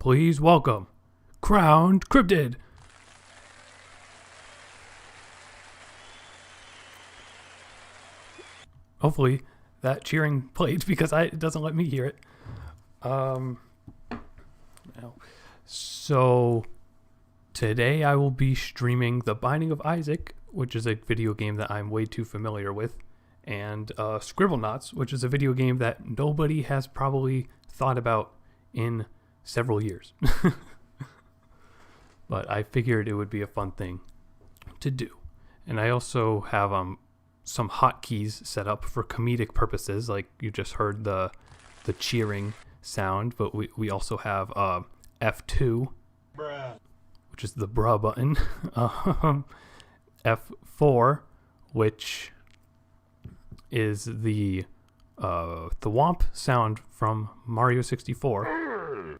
Please welcome Crowned Cryptid. Hopefully that cheering played because it doesn't let me hear it. So today I will be streaming The Binding of Isaac, which is a video game that I'm way too familiar with, and Scribblenauts, which is a video game that nobody has probably thought about in several years. But I figured it would be a fun thing to do. And I also have some hotkeys set up for comedic purposes, like you just heard the cheering sound, but we also have F2, bruh, which is the bruh button, F4, which is the womp sound from Mario 64,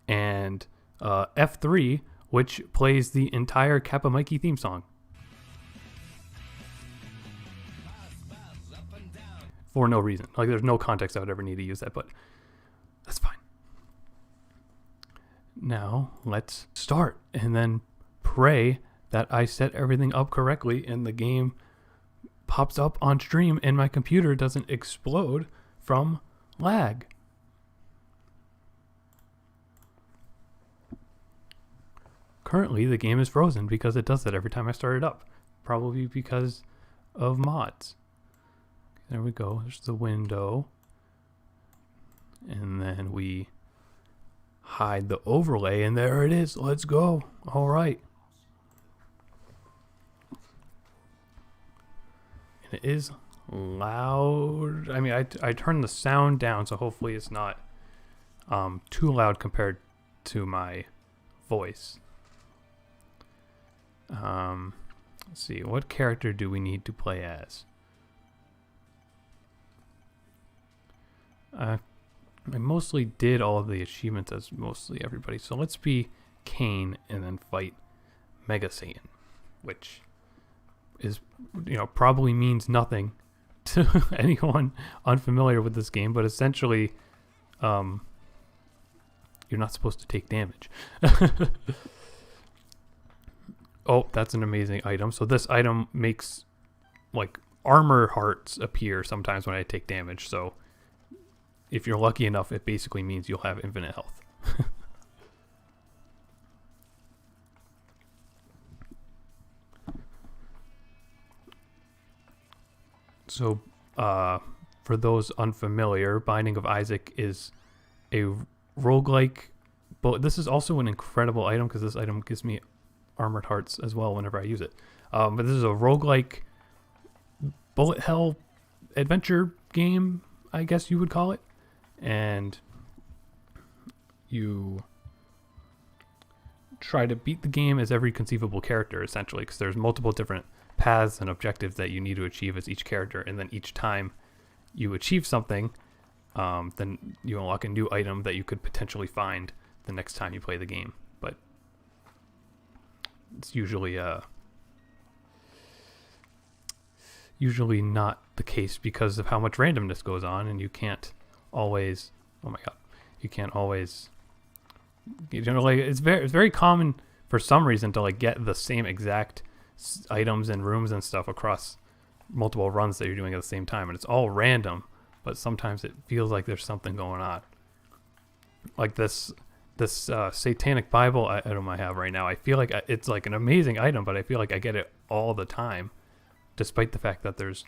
and F3, which plays the entire Kappa Mikey theme song. For no reason. Like, there's no context I would ever need to use that, but that's fine. Now, let's start and then pray that I set everything up correctly and the game pops up on stream and my computer doesn't explode from lag. Currently, the game is frozen because it does that every time I start it up. Probably because of mods. There we go. There's the window. And then we hide the overlay, and there it is. Let's go. All right. And it is loud. I mean, I turned the sound down, so hopefully it's not too loud compared to my voice. Let's see. What character do we need to play as? I mostly did all of the achievements as mostly everybody. So let's be Cain and then fight Mega Satan, which is, probably means nothing to anyone unfamiliar with this game, but essentially, you're not supposed to take damage. Oh, that's an amazing item. So this item makes like armor hearts appear sometimes when I take damage. So if you're lucky enough, it basically means you'll have infinite health. So, for those unfamiliar, Binding of Isaac is a roguelike, but this is also an incredible item because this item gives me armored hearts as well whenever I use it. But this is a roguelike bullet hell adventure game, I guess you would call it. And you try to beat the game as every conceivable character, essentially, because there's multiple different paths and objectives that you need to achieve as each character, and then each time you achieve something, then you unlock a new item that you could potentially find the next time you play the game. But it's usually not the case because of how much randomness goes on, and you can't always, you can't always, like, it's very common for some reason to like get the same exact items and rooms and stuff across multiple runs that you're doing at the same time, and it's all random, but sometimes it feels like there's something going on. Like this satanic Bible item I have right now, I feel like it's like an amazing item, but I feel like I get it all the time, despite the fact that there's,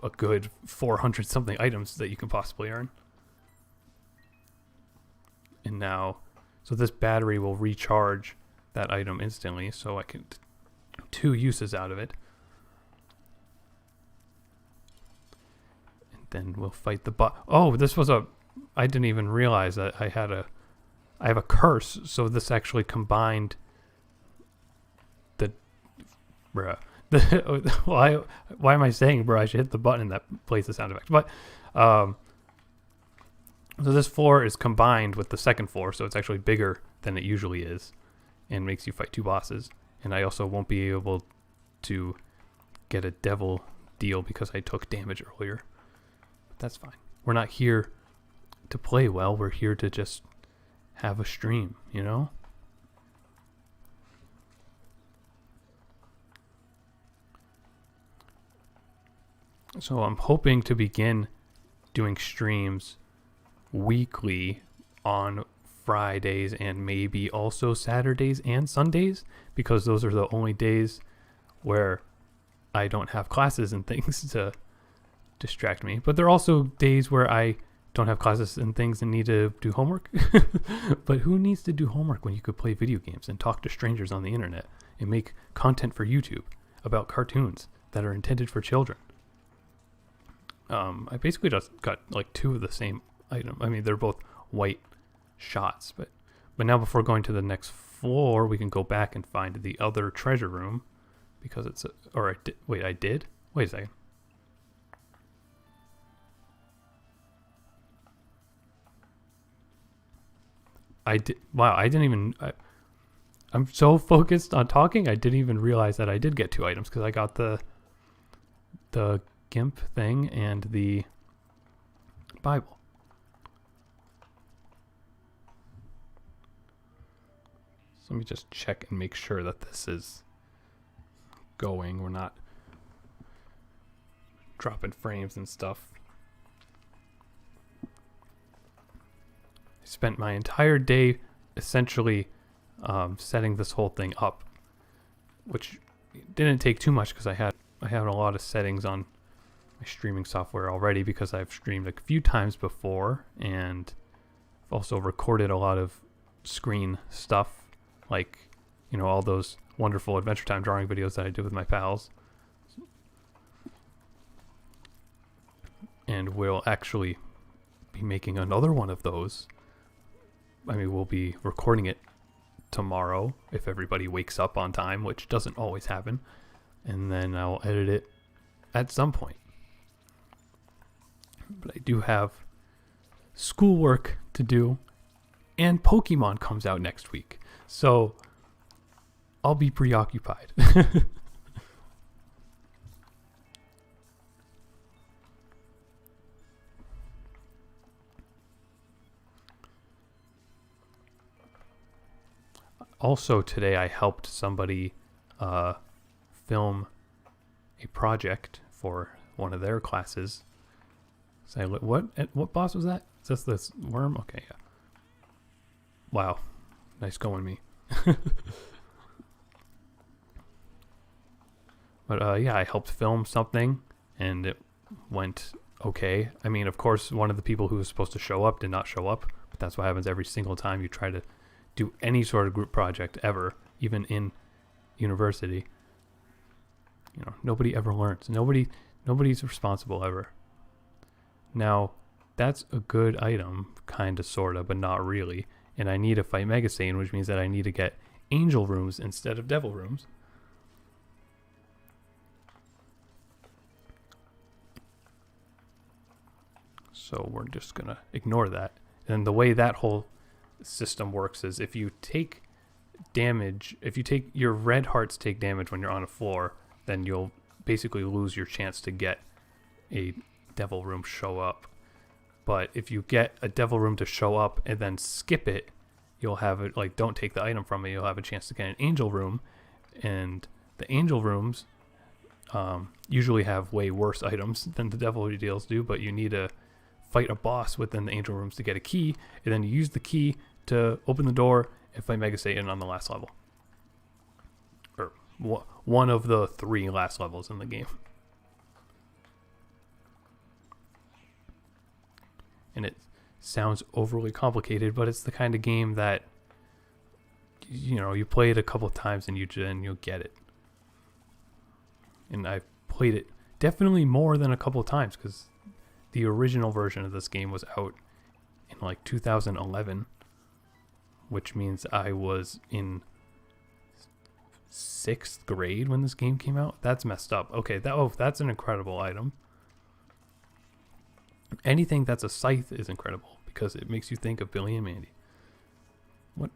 a good 400 something items that you can possibly earn. And now, so this battery will recharge that item instantly, so I can 2 uses out of it. And then we'll fight the bot. Oh, this was I didn't even realize that I have a curse, so this actually combined why am I saying bro? I should hit the button that plays the sound effect. But so this floor is combined with the second floor, so it's actually bigger than it usually is, and makes you fight 2 bosses. And I also won't be able to get a devil deal because I took damage earlier. But that's fine. We're not here to play well. We're here to just have a stream, you know? So I'm hoping to begin doing streams weekly on Fridays and maybe also Saturdays and Sundays, because those are the only days where I don't have classes and things to distract me. But there are also days where I don't have classes and things and need to do homework. But who needs to do homework when you could play video games and talk to strangers on the internet and make content for YouTube about cartoons that are intended for children? I basically just got like 2 of the same item. I mean, they're both white shots, but now before going to the next floor, we can go back and find the other treasure room, because it's wait, I did? Wait a second. I did. Wow, I didn't even. I'm so focused on talking, I didn't even realize that I did get 2 items, because I got the GIMP thing and the Bible. So let me just check and make sure that this is going. We're not dropping frames and stuff. I spent my entire day essentially setting this whole thing up, which didn't take too much because I had a lot of settings on my streaming software already, because I've streamed a few times before, and I've also recorded a lot of screen stuff, like, you know, all those wonderful Adventure Time drawing videos that I do with my pals. And we'll actually be making another one of those. I mean, we'll be recording it tomorrow if everybody wakes up on time, which doesn't always happen. And then I'll edit it at some point. But I do have schoolwork to do, and Pokemon comes out next week. So I'll be preoccupied. Also today I helped somebody film a project for one of their classes. So what boss was that? Is this this worm? Okay, yeah. Wow, nice going, me. But yeah, I helped film something, and it went okay. I mean, of course, one of the people who was supposed to show up did not show up, but that's what happens every single time you try to do any sort of group project ever, even in university. You know, nobody ever learns. Nobody's responsible ever. Now, that's a good item, kinda, sorta, but not really. And I need to fight Mega Satan, which means that I need to get angel rooms instead of devil rooms. So we're just gonna ignore that. And the way that whole system works is if you take damage, your red hearts take damage when you're on a floor, then you'll basically lose your chance to get a devil room show up. But if you get a devil room to show up and then skip it, you'll have it, like, don't take the item from it, you'll have a chance to get an angel room. And the angel rooms usually have way worse items than the devil deals do, but you need to fight a boss within the angel rooms to get a key, and then you use the key to open the door and fight Mega Satan on the last level. Or one of the 3 last levels in the game. And it sounds overly complicated, but it's the kind of game that, you know, you play it a couple of times and you'll get it. And I've played it definitely more than a couple of times, because the original version of this game was out in like 2011, which means I was in 6th grade when this game came out. That's messed up. Okay, that's an incredible item. Anything that's a scythe is incredible, because it makes you think of Billy and Mandy. What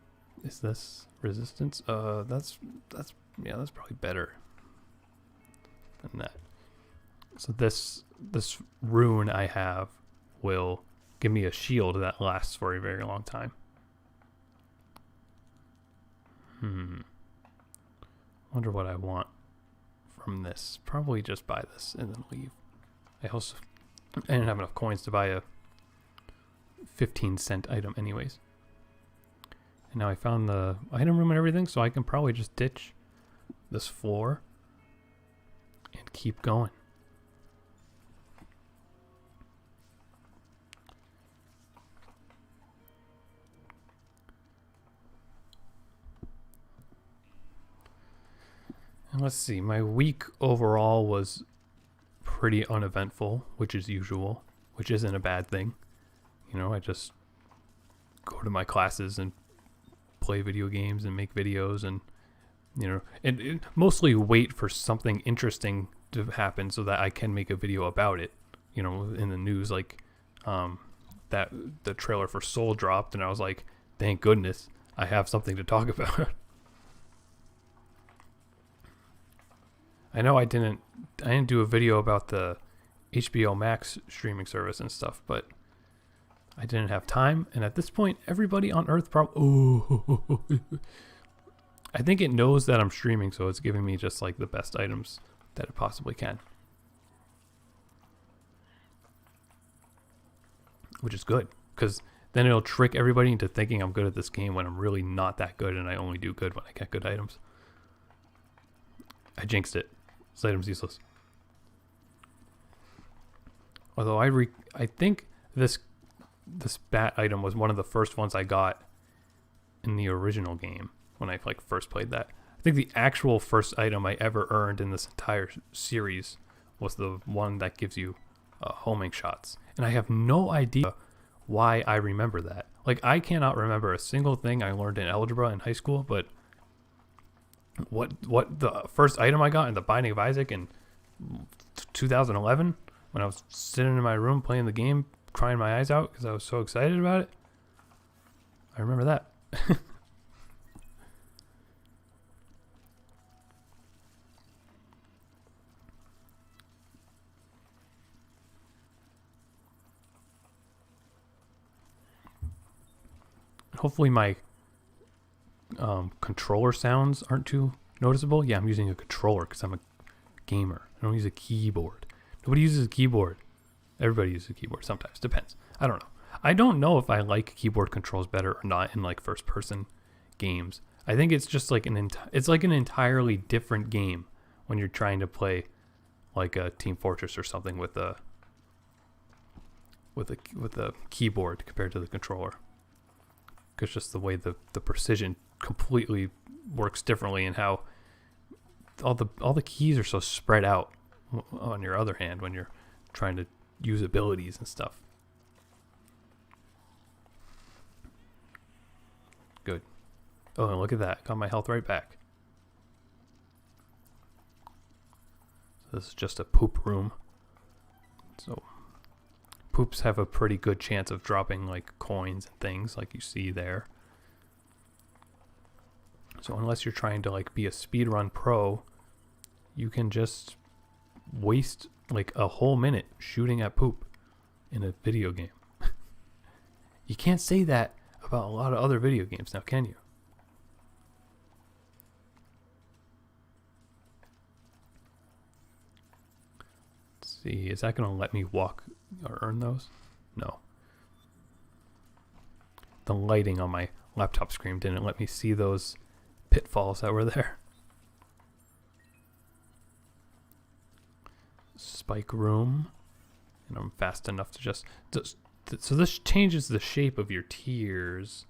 is this? Resistance? That's probably better than that. So this rune I have will give me a shield that lasts for a very long time. Wonder what I want from this. Probably just buy this and then leave. I didn't have enough coins to buy a 15-cent item anyways. And now I found the item room and everything, so I can probably just ditch this floor and keep going. And let's see, my week overall was pretty uneventful, which is usual, which isn't a bad thing. You know, I just go to my classes and play video games and make videos and, you know, and mostly wait for something interesting to happen so that I can make a video about it. You know, in the news, like that the trailer for Soul dropped, and I was like, thank goodness I have something to talk about. I know I didn't do a video about the HBO Max streaming service and stuff, but I didn't have time. And at this point, everybody on Earth probably... I think it knows that I'm streaming, so it's giving me just like the best items that it possibly can. Which is good, because then it'll trick everybody into thinking I'm good at this game when I'm really not that good, and I only do good when I get good items. I jinxed it. This item's useless. Although I think this bat item was one of the first ones I got in the original game when I like first played that. I think the actual first item I ever earned in this entire series was the one that gives you homing shots. And I have no idea why I remember that. Like, I cannot remember a single thing I learned in algebra in high school, but what the first item I got in the Binding of Isaac in 2011 when I was sitting in my room playing the game, crying my eyes out because I was so excited about it. I remember that. Hopefully my controller sounds aren't too noticeable. Yeah, I'm using a controller because I'm a gamer. I don't use a keyboard. Nobody uses a keyboard. Everybody uses a keyboard sometimes. Depends. I don't know. I don't know if I like keyboard controls better or not in like first person games. I think it's just like an entirely different game when you're trying to play like a Team Fortress or something with a keyboard compared to the controller. Because just the way the precision completely works differently, and how all the keys are so spread out on your other hand when you're trying to use abilities and stuff. Good. Oh, and look at that. Got my health right back. So this is just a poop room. So poops have a pretty good chance of dropping like coins and things like you see there. So unless you're trying to like be a speedrun pro, you can just waste like a whole minute shooting at poop in a video game. You can't say that about a lot of other video games now, can you? Let's see, is that going to let me walk or earn those? No. The lighting on my laptop screen didn't let me see those pitfalls that were there. Spike room. And I'm fast enough to just so this changes the shape of your tiers.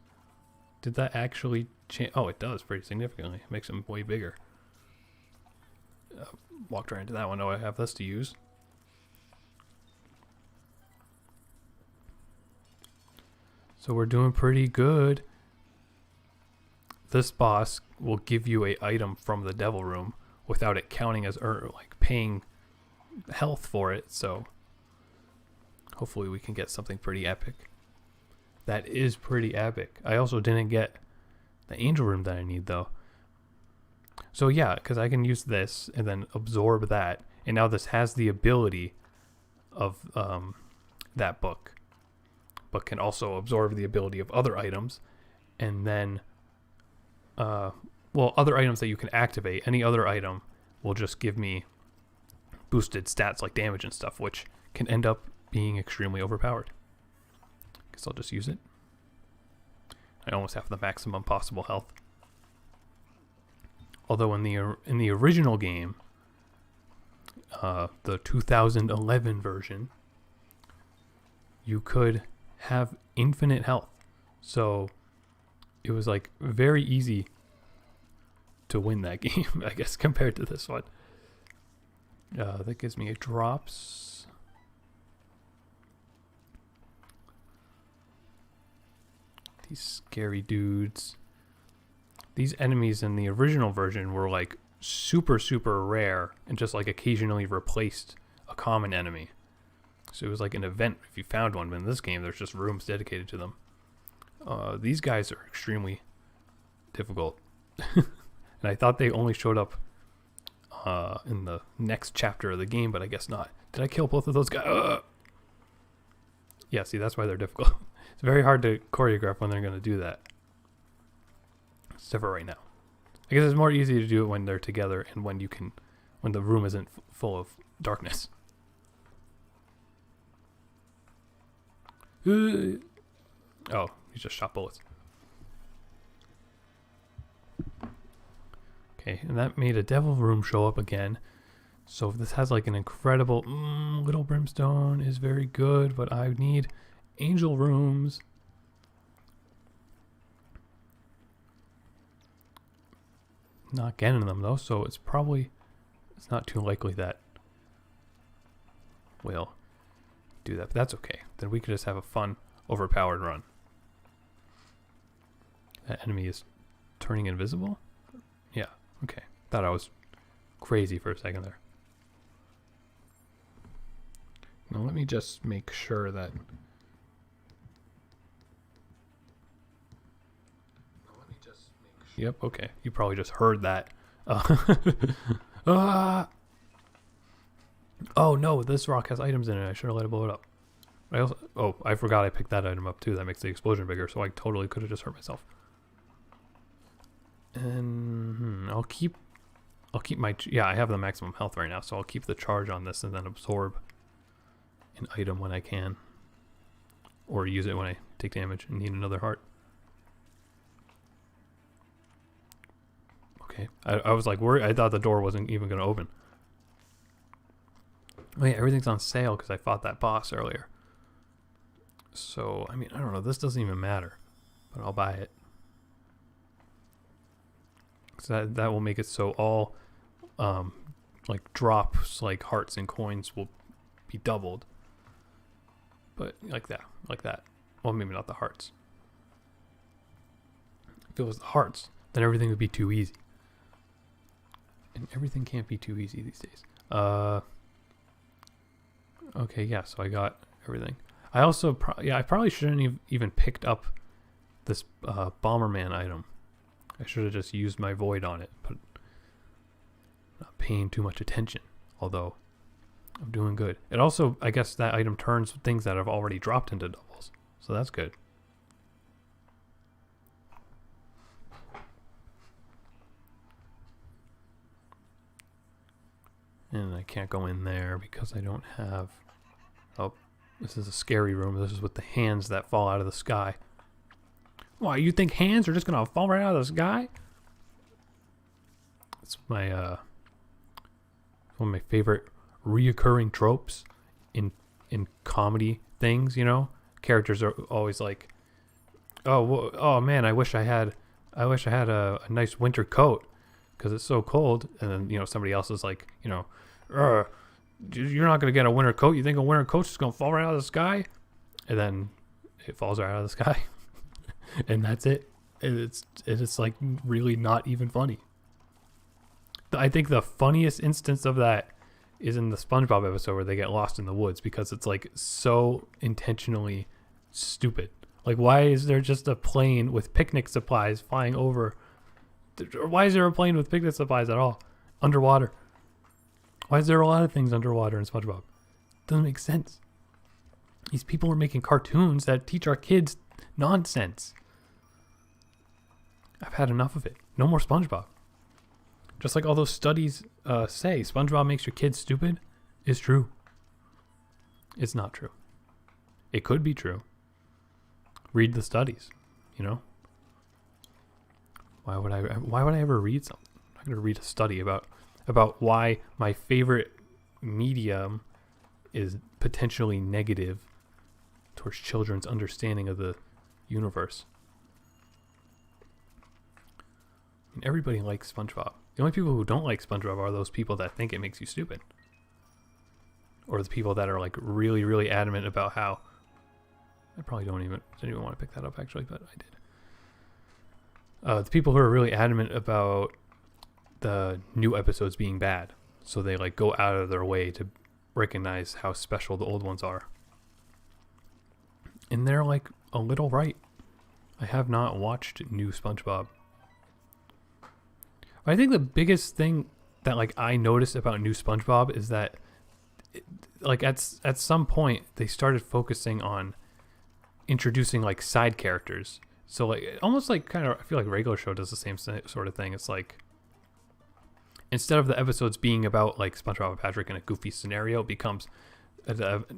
Did that actually change? Oh, it does pretty significantly. It makes them way bigger. Walked right into that one. Oh, I have this to use. So we're doing pretty good. This boss will give you a item from the devil room without it counting as like paying health for it. So hopefully we can get something pretty epic. That is pretty epic. I also didn't get the angel room that I need though. So yeah, because I can use this and then absorb that, and now this has the ability of that book, but can also absorb the ability of other items, and then well, other items that you can activate. Any other item will just give me boosted stats like damage and stuff, which can end up being extremely overpowered. Guess I'll just use it. I almost have the maximum possible health. Although in the original game, the 2011 version, you could have infinite health. So it was like very easy to win that game, I guess, compared to this one. That gives me drops. These scary dudes. These enemies in the original version were like super, super rare and just like occasionally replaced a common enemy. So it was like an event if you found one, but in this game there's just rooms dedicated to them. These guys are extremely difficult. And I thought they only showed up in the next chapter of the game, but I guess not. Did I kill both of those guys? Yeah, see, that's why they're difficult. It's very hard to choreograph when they're going to do that. Except for right now. I guess it's more easy to do it when they're together and when the room isn't full of darkness. Oh, he just shot bullets. Okay, and that made a devil room show up again. So this has like an incredible... Little Brimstone is very good, but I need angel rooms. Not getting them though, so it's not too likely that we'll do that, but that's okay. Then we could just have a fun, overpowered run. That enemy is turning invisible? Yeah, okay. Thought I was crazy for a second there. Now let me just make sure that... Yep, okay. You probably just heard that. Ah! Oh no, this rock has items in it. I should have let it blow it up. I forgot I picked that item up too. That makes the explosion bigger, so I totally could have just hurt myself. And I'll keep my... Yeah, I have the maximum health right now, so I'll keep the charge on this and then absorb an item when I can. Or use it when I take damage and need another heart. Okay, I was like worried. I thought the door wasn't even going to open. Wait, everything's on sale because I fought that boss earlier. So, I mean, I don't know. This doesn't even matter. But I'll buy it. So that will make it so all like drops, like hearts and coins will be doubled. But like that. Well, maybe not the hearts. If it was the hearts, then everything would be too easy. And everything can't be too easy these days. Okay, yeah, so I got everything. I also, I probably shouldn't have even picked up this Bomberman item. I should have just used my void on it, but not paying too much attention. Although, I'm doing good. It also, I guess that item turns things that have already dropped into doubles. So that's good. And I can't go in there because I don't have... Oh, this is a scary room. This is with the hands that fall out of the sky. Why, you think hands are just going to fall right out of the sky? It's my, one of my favorite reoccurring tropes in comedy things, you know? Characters are always like, oh man, I wish I had a nice winter coat because it's so cold. And then, you know, somebody else is like, you know, you're not going to get a winter coat. You think a winter coat's just going to fall right out of the sky? And then it falls right out of the sky. And that's it. It's like really not even funny. I think the funniest instance of that is in the SpongeBob episode where they get lost in the woods because it's like so intentionally stupid. Like, why is there just a plane with picnic supplies flying over? Why is there a plane with picnic supplies at all underwater? Why is there a lot of things underwater in SpongeBob? Doesn't make sense. These people are making cartoons that teach our kids nonsense. I've had enough of it. No more SpongeBob. Just like all those studies say, SpongeBob makes your kids stupid is true. It's not true. It could be true. Read the studies, you know? Why would I ever read something? I'm not going to read a study about why my favorite medium is potentially negative towards children's understanding of the universe. I mean, everybody likes SpongeBob. The only people who don't like SpongeBob are those people that think it makes you stupid. Or the people that are like really, really adamant about how... I probably didn't even want to pick that up actually, but I did. The people who are really adamant about the new episodes being bad. So they like go out of their way to recognize how special the old ones are. And they're like a little right. I have not watched new SpongeBob. I think the biggest thing that like I noticed about new SpongeBob is that like at some point they started focusing on introducing like side characters. So like almost like kind of I feel like regular show does the same sort of thing. It's like instead of the episodes being about like SpongeBob and Patrick in a goofy scenario, it becomes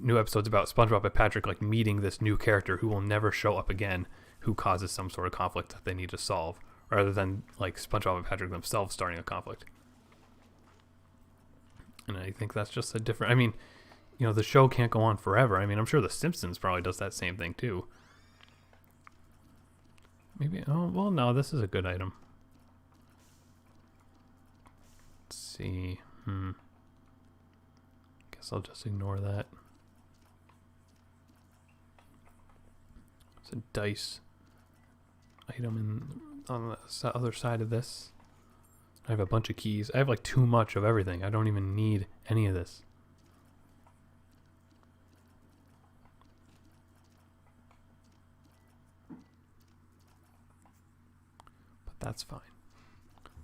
new episodes about SpongeBob and Patrick like meeting this new character who will never show up again, who causes some sort of conflict that they need to solve, rather than like SpongeBob and Patrick themselves starting a conflict. And I think that's just a different... I mean, you know, the show can't go on forever. I mean, I'm sure The Simpsons probably does that same thing too. Maybe... Oh, well, no, this is a good item. Let's see. Guess I'll just ignore that. It's a dice item on the other side of this. I have a bunch of keys. I have like too much of everything. I don't even need any of this. But that's fine.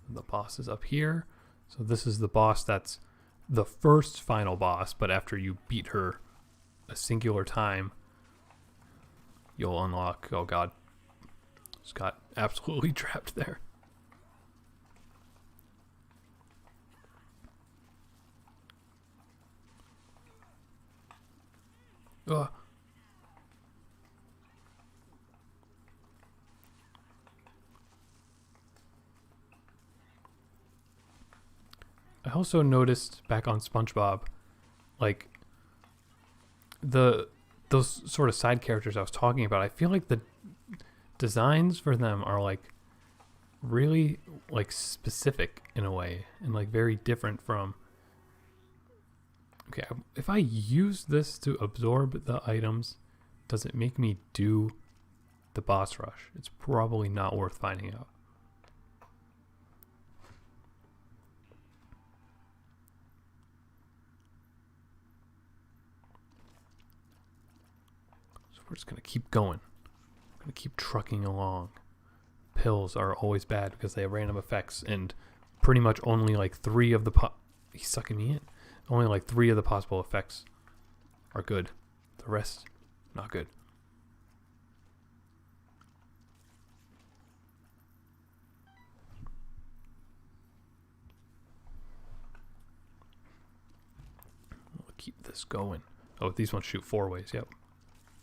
The boss is up here. So this is the boss that's the first final boss, but after you beat her a singular time, you'll unlock... Oh god. Just got absolutely trapped there. Ugh. I also noticed back on SpongeBob, like those sort of side characters I was talking about, I feel like the designs for them are like really like specific in a way and like very different from... Okay, if I use this to absorb the items, does it make me do the boss rush? It's probably not worth finding out. So we're just going to keep going. We're going to keep trucking along. Pills are always bad because they have random effects, and pretty much only like 3 of the... He's sucking me in. Only like 3 of the possible effects are good. The rest, not good. We'll keep this going. Oh, these ones shoot 4 ways. Yep,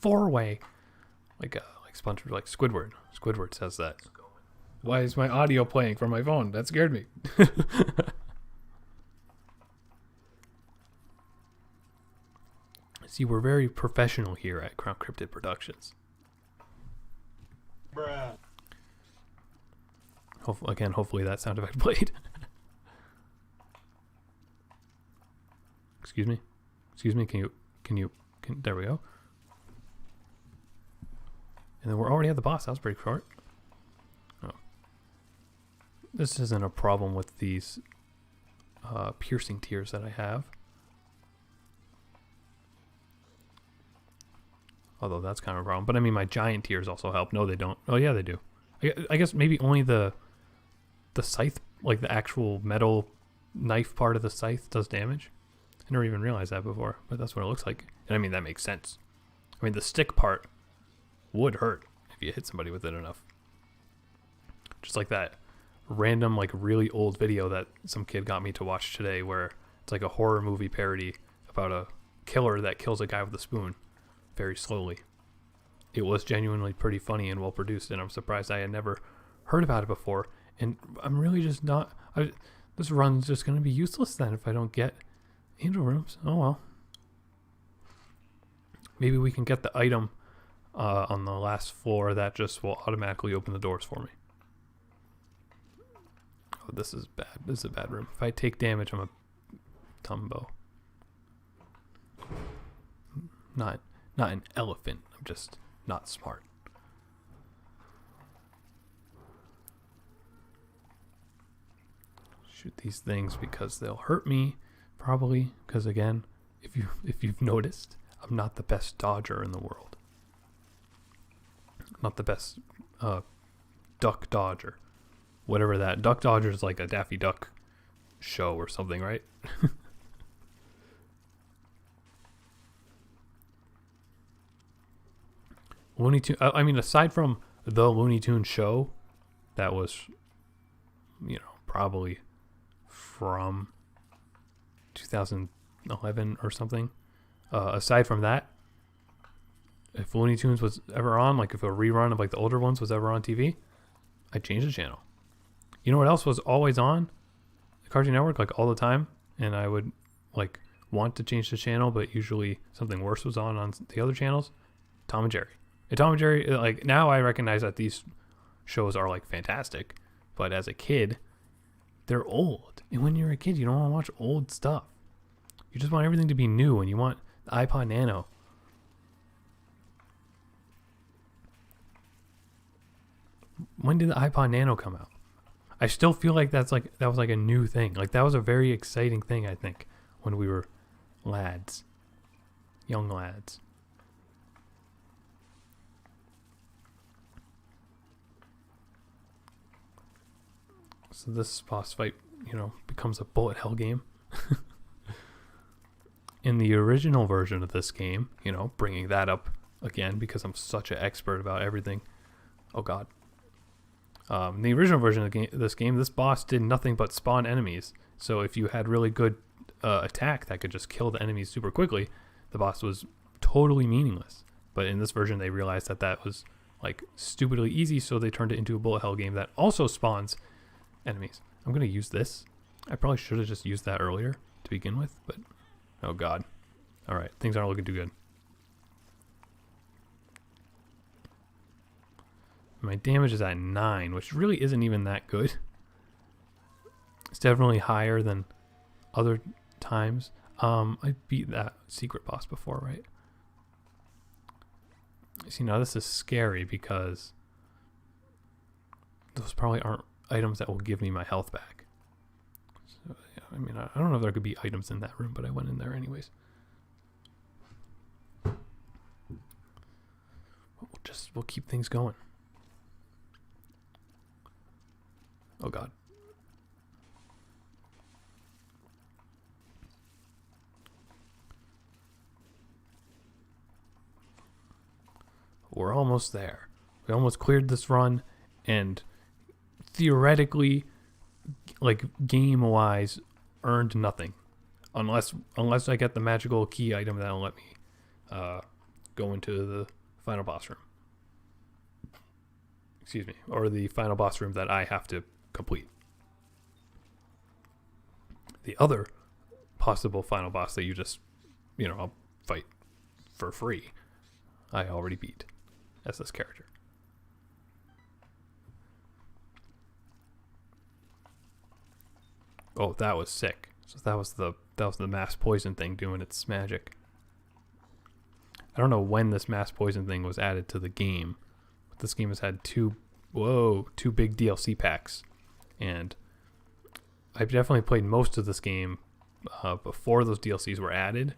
4-way. Like Sponge, like Squidward. Squidward says that. Why is my audio playing from my phone? That scared me. See, we're very professional here at Crown Cryptid Productions. Bruh. Hopefully that sound effect played. Excuse me? There we go. And then we're already at the boss. That was pretty short. Oh. This isn't a problem with these piercing tears that I have. Although that's kind of a problem. But I mean, my giant tears also help. No, they don't. Oh, yeah, they do. I guess maybe only the scythe, like the actual metal knife part of the scythe does damage. I never even realized that before, but that's what it looks like. And I mean, that makes sense. I mean, the stick part would hurt if you hit somebody with it enough. Just like that random, like really old video that some kid got me to watch today, where it's like a horror movie parody about a killer that kills a guy with a spoon very slowly. It was genuinely pretty funny and well produced, and I'm surprised I had never heard about it before. And I'm really just not. This run's just going to be useless then if I don't get angel rooms. Oh well. Maybe we can get the item on the last floor that just will automatically open the doors for me. Oh, this is bad. This is a bad room. If I take damage, I'm a Tumbo. Not an elephant. I'm just not smart. Shoot these things because they'll hurt me, probably. Because again, if you've noticed, I'm not the best dodger in the world. Not the best duck dodger. Whatever that. Duck Dodger is like a Daffy Duck show or something, right? Looney Tunes. I mean, aside from the Looney Tunes show, that was, probably from 2011 or something. Aside from that, if Looney Tunes was ever on, like if a rerun of like the older ones was ever on TV, I'd change the channel. You know what else was always on the Cartoon Network, like all the time, and I would like want to change the channel, but usually something worse was on the other channels? Tom and Jerry. And Tom and Jerry, like now I recognize that these shows are like fantastic, but as a kid, they're old. And when you're a kid, you don't want to watch old stuff. You just want everything to be new, and you want the iPod Nano. When did the iPod Nano come out? I still feel like that was like a new thing. Like that was a very exciting thing, I think, when we were lads. Young lads. So this boss fight, becomes a bullet hell game. In the original version of this game, bringing that up again because I'm such an expert about everything. Oh God. In the original version of this game, this boss did nothing but spawn enemies. So if you had really good attack that could just kill the enemies super quickly, the boss was totally meaningless. But in this version, they realized that was like stupidly easy, so they turned it into a bullet hell game that also spawns enemies. I'm going to use this. I probably should have just used that earlier to begin with, but oh God. All right, things aren't looking too good. My damage is at 9, which really isn't even that good. It's definitely higher than other times. I beat that secret boss before, right? See, now this is scary because those probably aren't items that will give me my health back. So, yeah, I mean, I don't know if there could be items in that room, but I went in there anyways. But we'll keep things going. Oh God. We're almost there. We almost cleared this run, and theoretically, like game-wise, earned nothing. Unless I get the magical key item that'll let me go into the final boss room. Excuse me. Or the final boss room that I have to complete. The other possible final boss that you just, I'll fight for free, I already beat as this character. Oh, that was sick. So that was the mass poison thing doing its magic. I don't know when this mass poison thing was added to the game, but this game has had two big DLC packs, and I've definitely played most of this game before those DLCs were added.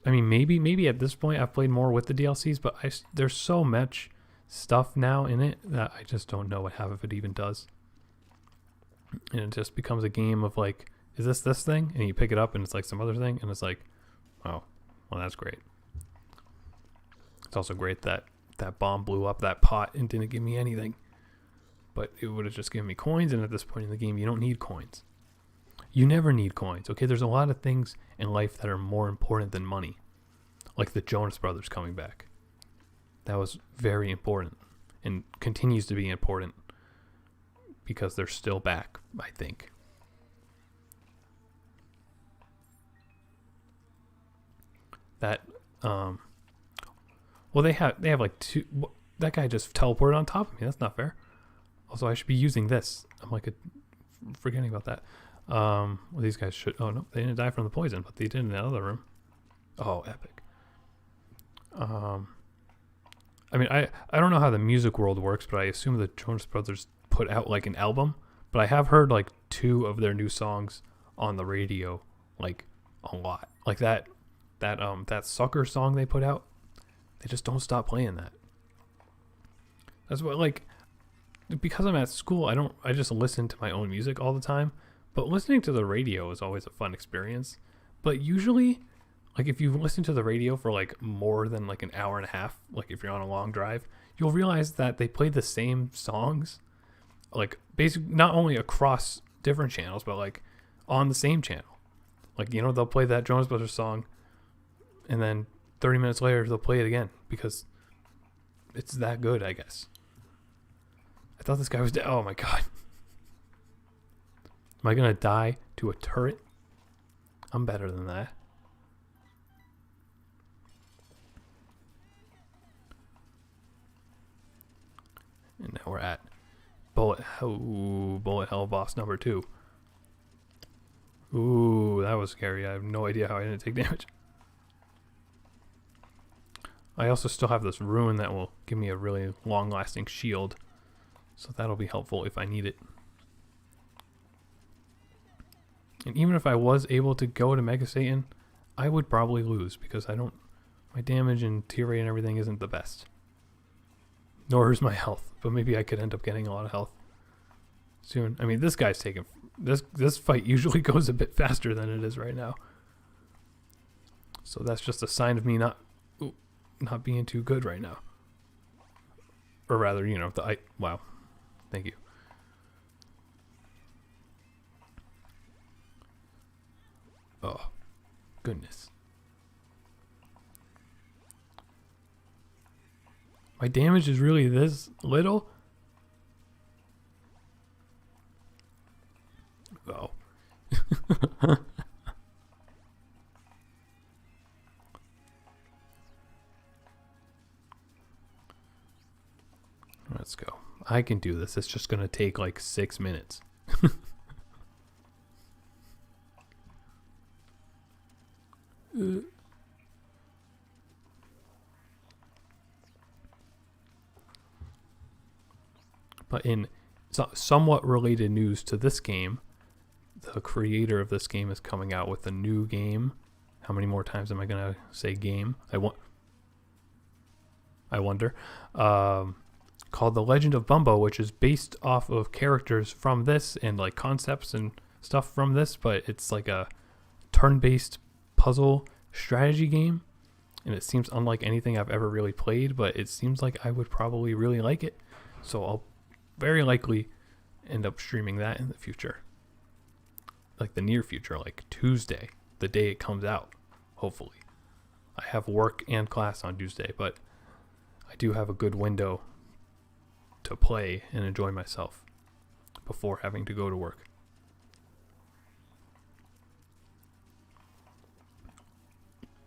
I mean, maybe at this point I've played more with the DLCs, but there's so much stuff now in it that I just don't know what half of it even does. And it just becomes a game of like, is this thing? And you pick it up and it's like some other thing, and it's like, oh, well, that's great. It's also great that bomb blew up that pot and didn't give me anything. but it would have just given me coins, and at this point in the game, you don't need coins. You never need coins, okay? There's a lot of things in life that are more important than money, like the Jonas Brothers coming back. That was very important and continues to be important because they're still back, I think. That, well, they have like two. That guy just teleported on top of me. That's not fair. Also, I should be using this. I'm like forgetting about that. Well, these guys should. Oh no, they didn't die from the poison, but they did in the other room. Oh, epic. I mean, I don't know how the music world works, but I assume the Jonas Brothers put out like an album. But I have heard like 2 of their new songs on the radio, like a lot. Like that sucker song they put out. They just don't stop playing that. That's what, like, because I'm at school, I just listen to my own music all the time. But listening to the radio is always a fun experience. But usually, like, if you listen to the radio for like more than like an hour and a half, like if you're on a long drive, you'll realize that they play the same songs, like basically not only across different channels, but like on the same channel. Like, you know, they'll play that Jonas Brothers song, and then 30 minutes later they'll play it again because it's that good, I guess. I thought this guy was dead. Oh my god. Am I gonna die to a turret? I'm better than that. And now we're at bullet hell boss number 2. Ooh, that was scary. I have no idea how I didn't take damage. I also still have this rune that will give me a really long-lasting shield, so that'll be helpful if I need it. And even if I was able to go to Mega Satan, I would probably lose because my damage and tier rate and everything isn't the best. Nor is my health, but maybe I could end up getting a lot of health soon. I mean, this guy's taking this fight usually goes a bit faster than it is right now. So that's just a sign of me not being too good right now. Or rather, you know, wow. Thank you. Oh, goodness. My damage is really this little? Oh. Let's go. I can do this. It's just going to take like 6 minutes. But in somewhat related news to this game, the creator of this game is coming out with a new game. How many more times am I going to say game? I wonder. Called The Legend of Bumbo, which is based off of characters from this and like concepts and stuff from this, but it's like a turn-based puzzle strategy game. And it seems unlike anything I've ever really played, but it seems like I would probably really like it. So I'll very likely end up streaming that in the future. Like the near future, like Tuesday, the day it comes out, hopefully. I have work and class on Tuesday, but I do have a good window to play and enjoy myself before having to go to work.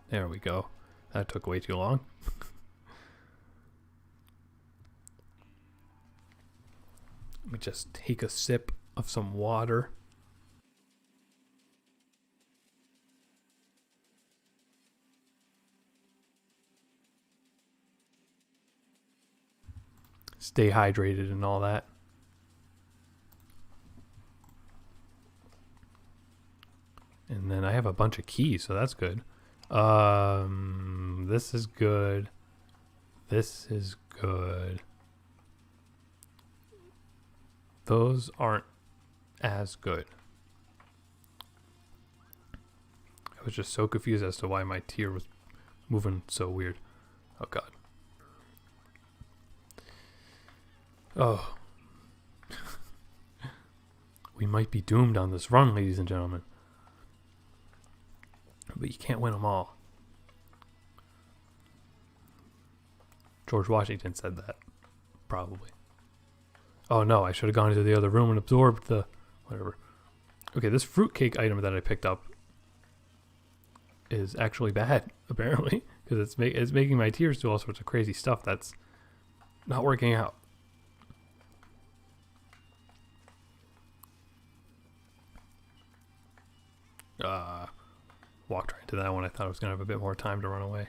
There we go. That took way too long. Let me just take a sip of some water. Stay hydrated and all that. And then I have a bunch of keys, so that's good. This is good. This is good. Those aren't as good. I was just so confused as to why my tier was moving so weird. Oh god. Oh. We might be doomed on this run, ladies and gentlemen. But you can't win them all. George Washington said that. Probably. Oh no, I should have gone into the other room and absorbed the... whatever. Okay, this fruitcake item that I picked up is actually bad, apparently. Because it's making my tears do all sorts of crazy stuff that's not working out. Walked right into that one. I thought I was going to have a bit more time to run away.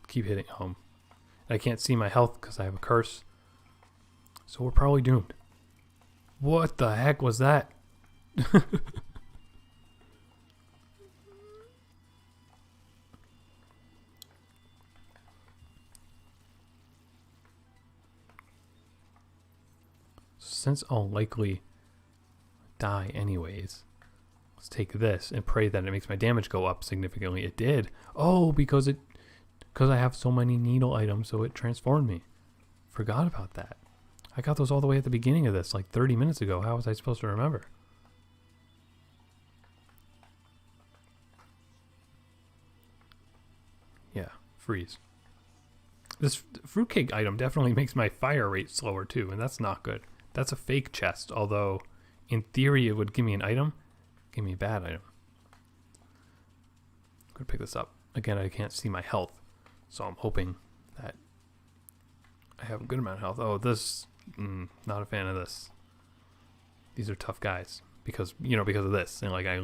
Keep hitting home. I can't see my health because I have a curse. So we're probably doomed. What the heck was that? Since I'll likely die anyways, let's take this and pray that it makes my damage go up significantly. It did. Oh, because I have so many needle items, so it transformed me. Forgot about that. I got those all the way at the beginning of this, like 30 minutes ago. How was I supposed to remember? Yeah, freeze. This fruitcake item definitely makes my fire rate slower too, and that's not good. That's a fake chest, although in theory it would give me an item. Give me a bad item. I'm gonna pick this up. Again, I can't see my health, so I'm hoping that I have a good amount of health. Oh, this, not a fan of this. These are tough guys because of this, and I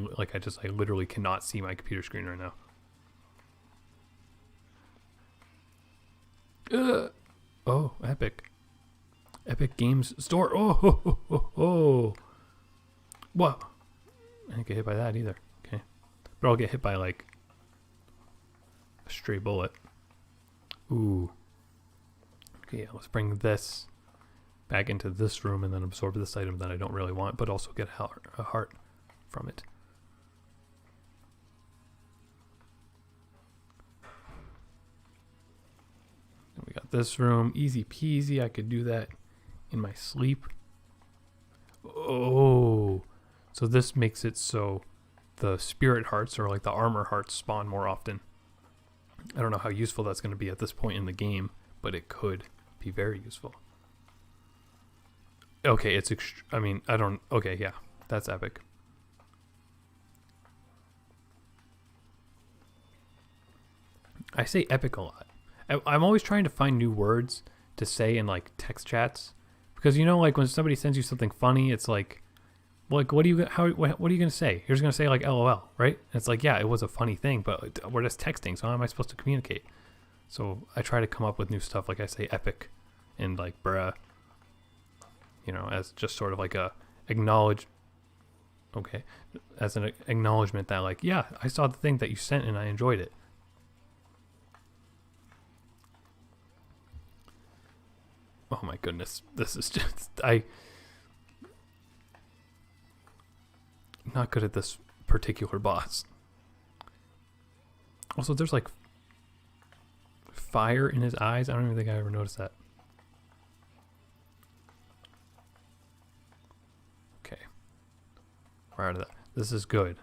literally cannot see my computer screen right now. Oh, epic Games Store. Oh. Whoa. I didn't get hit by that either. Okay. But I'll get hit by like a stray bullet. Ooh. Okay, yeah, let's bring this back into this room and then absorb this item that I don't really want, but also get a heart from it. And we got this room. Easy peasy. I could do that in my sleep. Oh. So this makes it so the spirit hearts or like the armor hearts spawn more often. I don't know how useful that's going to be at this point in the game, but it could be very useful. Okay, okay, yeah, that's epic. I say epic a lot. I'm always trying to find new words to say in like text chats, because like when somebody sends you something funny, it's like what are you gonna say? You're just gonna say like LOL, right? And it's like, yeah, it was a funny thing, but we're just texting, so how am I supposed to communicate? So I try to come up with new stuff, like I say epic and like bruh, as just sort of like a as an acknowledgement that like, yeah, I saw the thing that you sent and I enjoyed it. Oh my goodness, this is just, I'm not good at this particular boss. Also, there's like fire in his eyes. I don't even think I ever noticed that. Okay. We're out of that. This is good.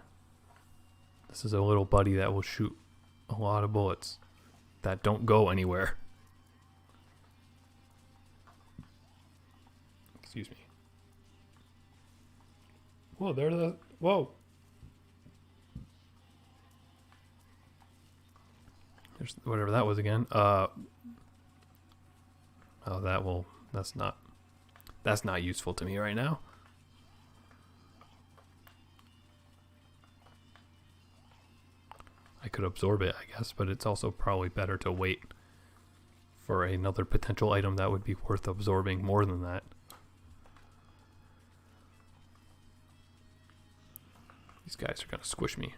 This is a little buddy that will shoot a lot of bullets that don't go anywhere. Excuse me. Whoa, whoa. There's whatever that was again. Oh, that's not useful to me right now. I could absorb it, I guess, but it's also probably better to wait for another potential item that would be worth absorbing more than that. These guys are gonna squish me.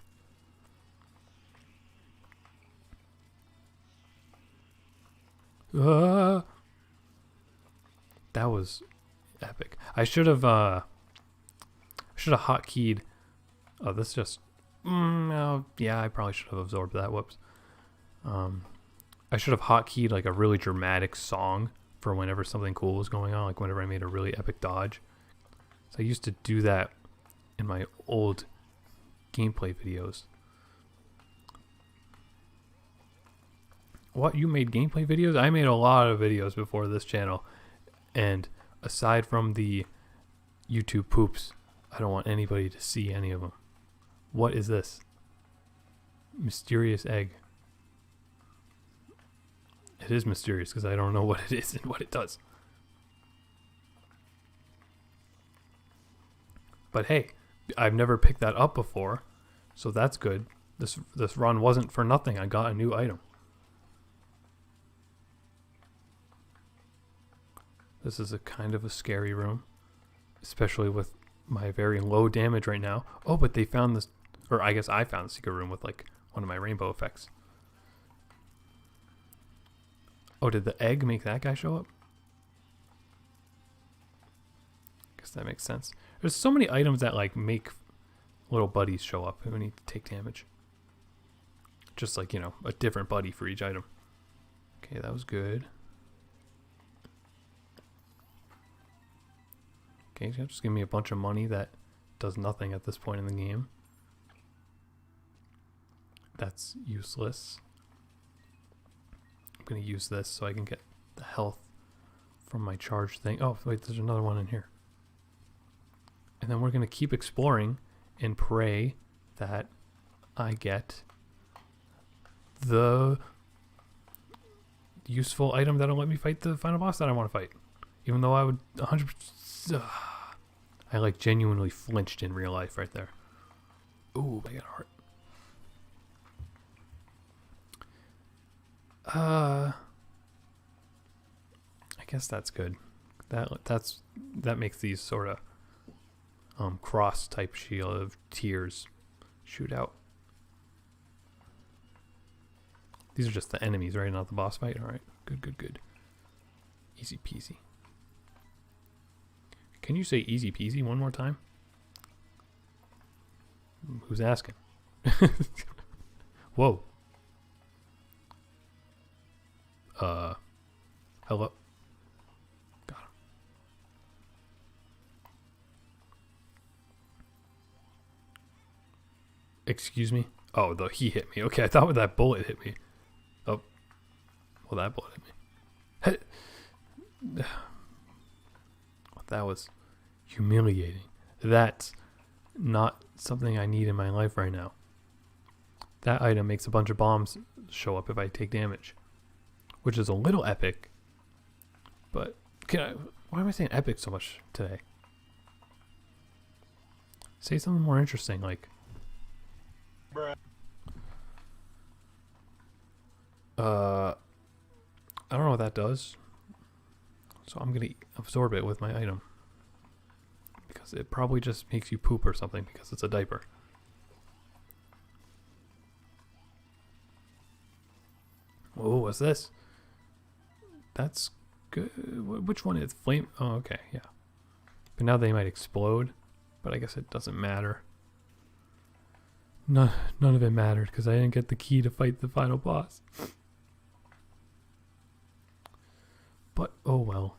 That was epic. I should have hotkeyed. Oh, this just. Oh, yeah, I probably should have absorbed that. Whoops. I should have hotkeyed like a really dramatic song for whenever something cool was going on, like whenever I made a really epic dodge. So I used to do that in my old gameplay videos. What, you made gameplay videos? I made a lot of videos before this channel, and aside from the YouTube poops, I don't want anybody to see any of them. What is this? Mysterious egg. It is mysterious because I don't know what it is and what it does. But hey, I've never picked that up before, so that's good. This run wasn't for nothing. I got a new item. This is a kind of a scary room, especially with my very low damage right now. Oh, but they found this, or I guess I found the secret room with like one of my rainbow effects. Oh, did the egg make that guy show up? Guess that makes sense. There's so many items that like make little buddies show up when you take damage. Just like, you know, a different buddy for each item. Okay, that was good. Okay, just give me a bunch of money that does nothing at this point in the game. That's useless. I'm going to use this so I can get the health from my charge thing. Oh, wait, there's another one in here. And then we're going to keep exploring and pray that I get the useful item that'll let me fight the final boss that I want to fight. Even though I would 100%... I like genuinely flinched in real life right there. Ooh, I got a heart. I guess that's good. That makes these sort of cross type shield of tears shoot out. These are just the enemies, right? Not the boss fight. All right, good. Easy peasy. Can you say easy peasy one more time? Who's asking? Whoa. Hello? Got him. Excuse me? Oh, he hit me. Okay, I thought that bullet hit me. Oh. Well, that bullet hit me. That was humiliating. That's not something I need in my life right now. That item makes a bunch of bombs show up if I take damage, which is a little epic. But why am I saying epic so much today? Say something more interesting, like Bruh. I don't know what that does. So I'm going to absorb it with my item. Because it probably just makes you poop or something because it's a diaper. Oh, what's this? That's good. Which one is flame? Oh, okay, yeah. But now they might explode. But I guess it doesn't matter. None of it mattered because I didn't get the key to fight the final boss. But, oh well.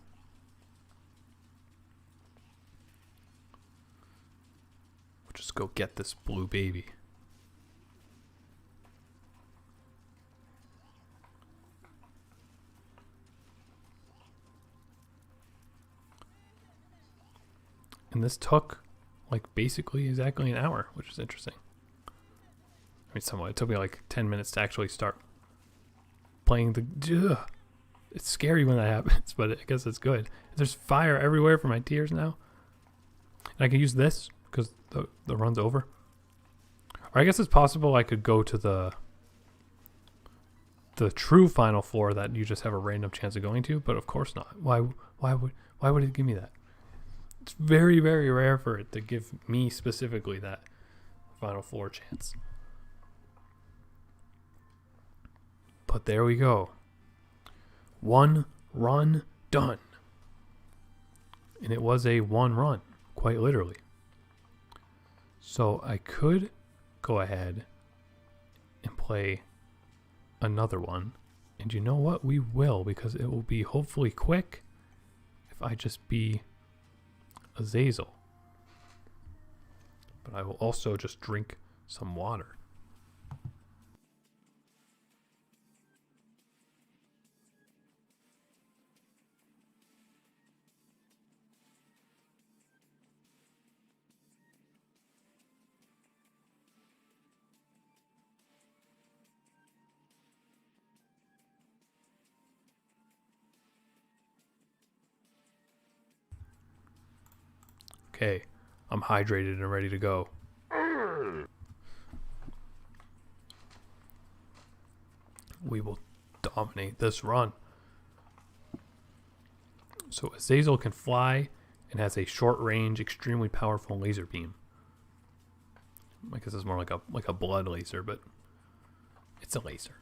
We'll just go get this blue baby. And this took, like, basically exactly an hour, which is interesting. I mean, somewhat. It took me like 10 minutes to actually start playing the... It's scary when that happens, but I guess it's good. There's fire everywhere for my tears now. And I can use this because the run's over. Or I guess it's possible I could go to the true final floor that you just have a random chance of going to, but of course not. Why would it give me that? It's very, very rare for it to give me specifically that final floor chance. But there we go. One run done. And it was a one run, quite literally. So I could go ahead and play another one And you know what? We will, because it will be hopefully quick if I just be Azazel. But I will also just drink some water. Okay, I'm hydrated and ready to go. We will dominate this run. So Azazel can fly and has a short range, extremely powerful laser beam. I guess it's more like a blood laser, but it's a laser.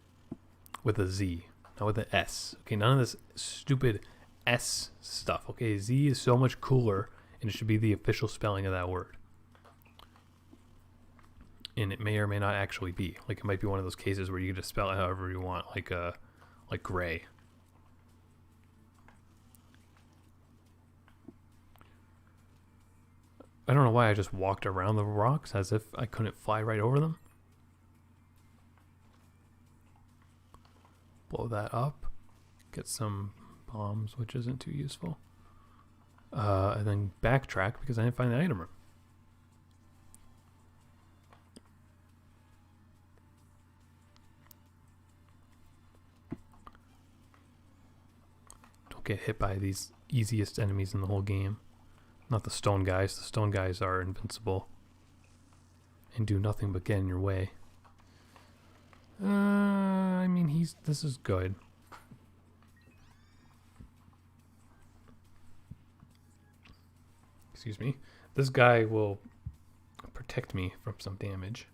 With a Z, not with an S. Okay, none of this stupid S stuff. Okay, Z is so much cooler, and it should be the official spelling of that word. And it may or may not actually be. Like, it might be one of those cases where you can just spell it however you want, like gray. I don't know why I just walked around the rocks as if I couldn't fly right over them. Blow that up. Get some bombs, which isn't too useful. And then backtrack because I didn't find the item room. Don't get hit by these easiest enemies in the whole game. Not the stone guys. The stone guys are invincible and do nothing but get in your way. I mean, this is good. Excuse me. This guy will protect me from some damage.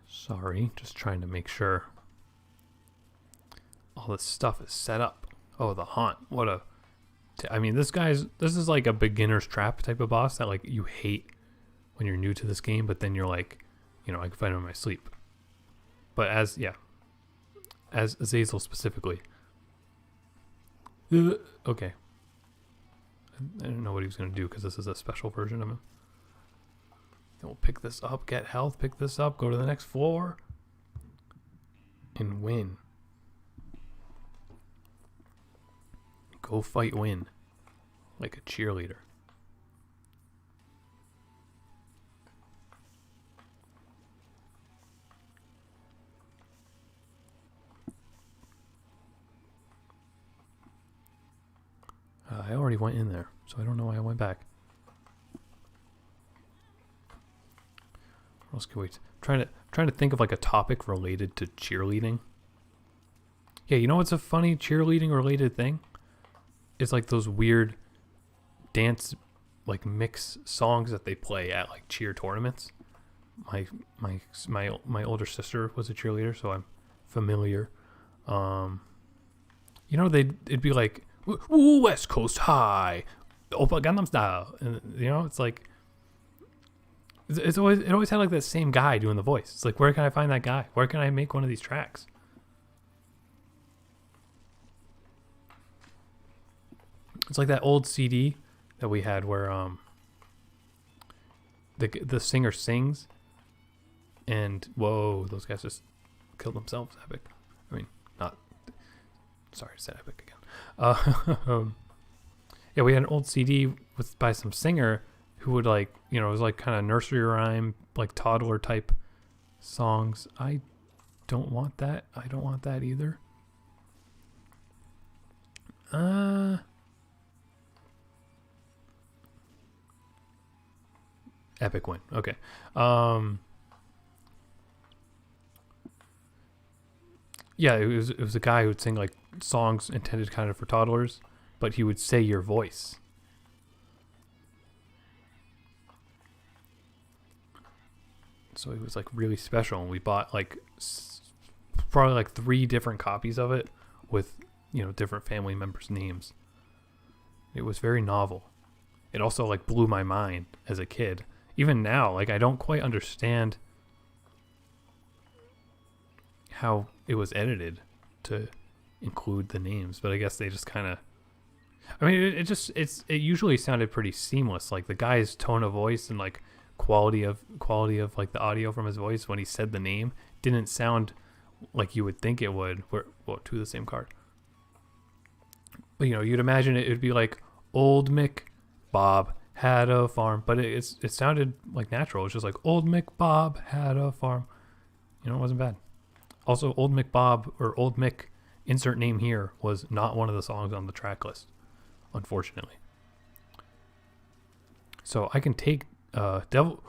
Sorry, just trying to make sure all this stuff is set up. Oh, the haunt. I mean, this is like a beginner's trap type of boss that like you hate when you're new to this game, but then you're like, you know, I can fight him in my sleep. But as Azazel specifically. Okay. I didn't know what he was going to do because this is a special version of him. Then we'll pick this up, get health, pick this up, go to the next floor, and win. Go fight, win. Like a cheerleader. I already went in there, so I don't know why I went back. What else can we... Trying to think of like a topic related to cheerleading. Yeah, you know what's a funny cheerleading related thing? It's like those weird dance like mix songs that they play at like cheer tournaments. My older sister was a cheerleader, so I'm familiar. You know, it'd be like, "Ooh, West Coast High, Oppa Gangnam Style," and you know, it's like it always had like that same guy doing the voice. It's like, where can I find that guy? Where can I make one of these tracks? It's like that old CD that we had where the singer sings, and whoa, those guys just killed themselves. Epic. I mean, not. Sorry, I said epic again. Yeah, we had an old CD by some singer who would like, you know, it was like kind of nursery rhyme, like toddler type songs. I don't want that. I don't want that either. Epic win. Okay. Yeah, it was a guy who would sing like songs intended kind of for toddlers, but he would say your voice. So it was like really special, and we bought like probably like 3 different copies of it with, you know, different family members' names. It was very novel. it also like blew my mind as a kid. Even now, like I don't quite understand how it was edited to include the names, but I guess they just kind of, I mean, it usually sounded pretty seamless. Like the guy's tone of voice and like quality of like the audio from his voice when he said the name didn't sound like you would think it would. Well, to the same card. But you know, you'd imagine it would be like Old Mick Bob had a farm, but it sounded like natural. It's just like Old Mick Bob had a farm. You know, it wasn't bad. Also, Old Mick Bob or Old Mick, insert name here, was not one of the songs on the track list, unfortunately. So I can take Devil.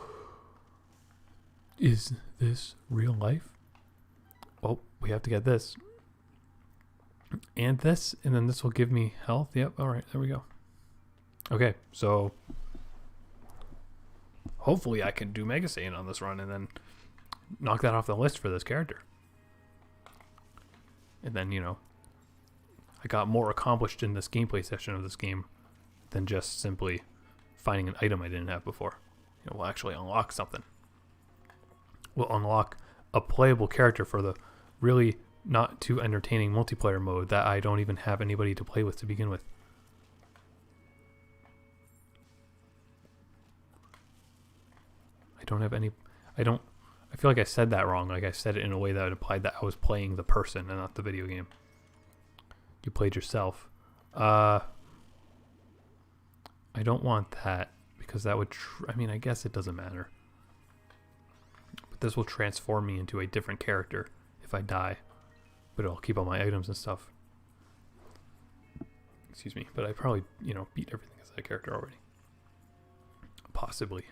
Is this real life? Oh, we have to get this. And this, and then this will give me health. Yep, alright, there we go. Okay, so hopefully I can do Mega Saiyan on this run and then knock that off the list for this character. And then, you know, I got more accomplished in this gameplay session of this game than just simply finding an item I didn't have before. You know, we'll actually unlock something. We'll unlock a playable character for the really not too entertaining multiplayer mode that I don't even have anybody to play with to begin with. I feel like I said that wrong. Like I said it in a way that implied that I was playing the person and not the video game. You played yourself. I don't want that because that would, I mean, I guess it doesn't matter. But this will transform me into a different character if I die. But it'll keep all my items and stuff. Excuse me. But I probably, you know, beat everything as that character already. Possibly.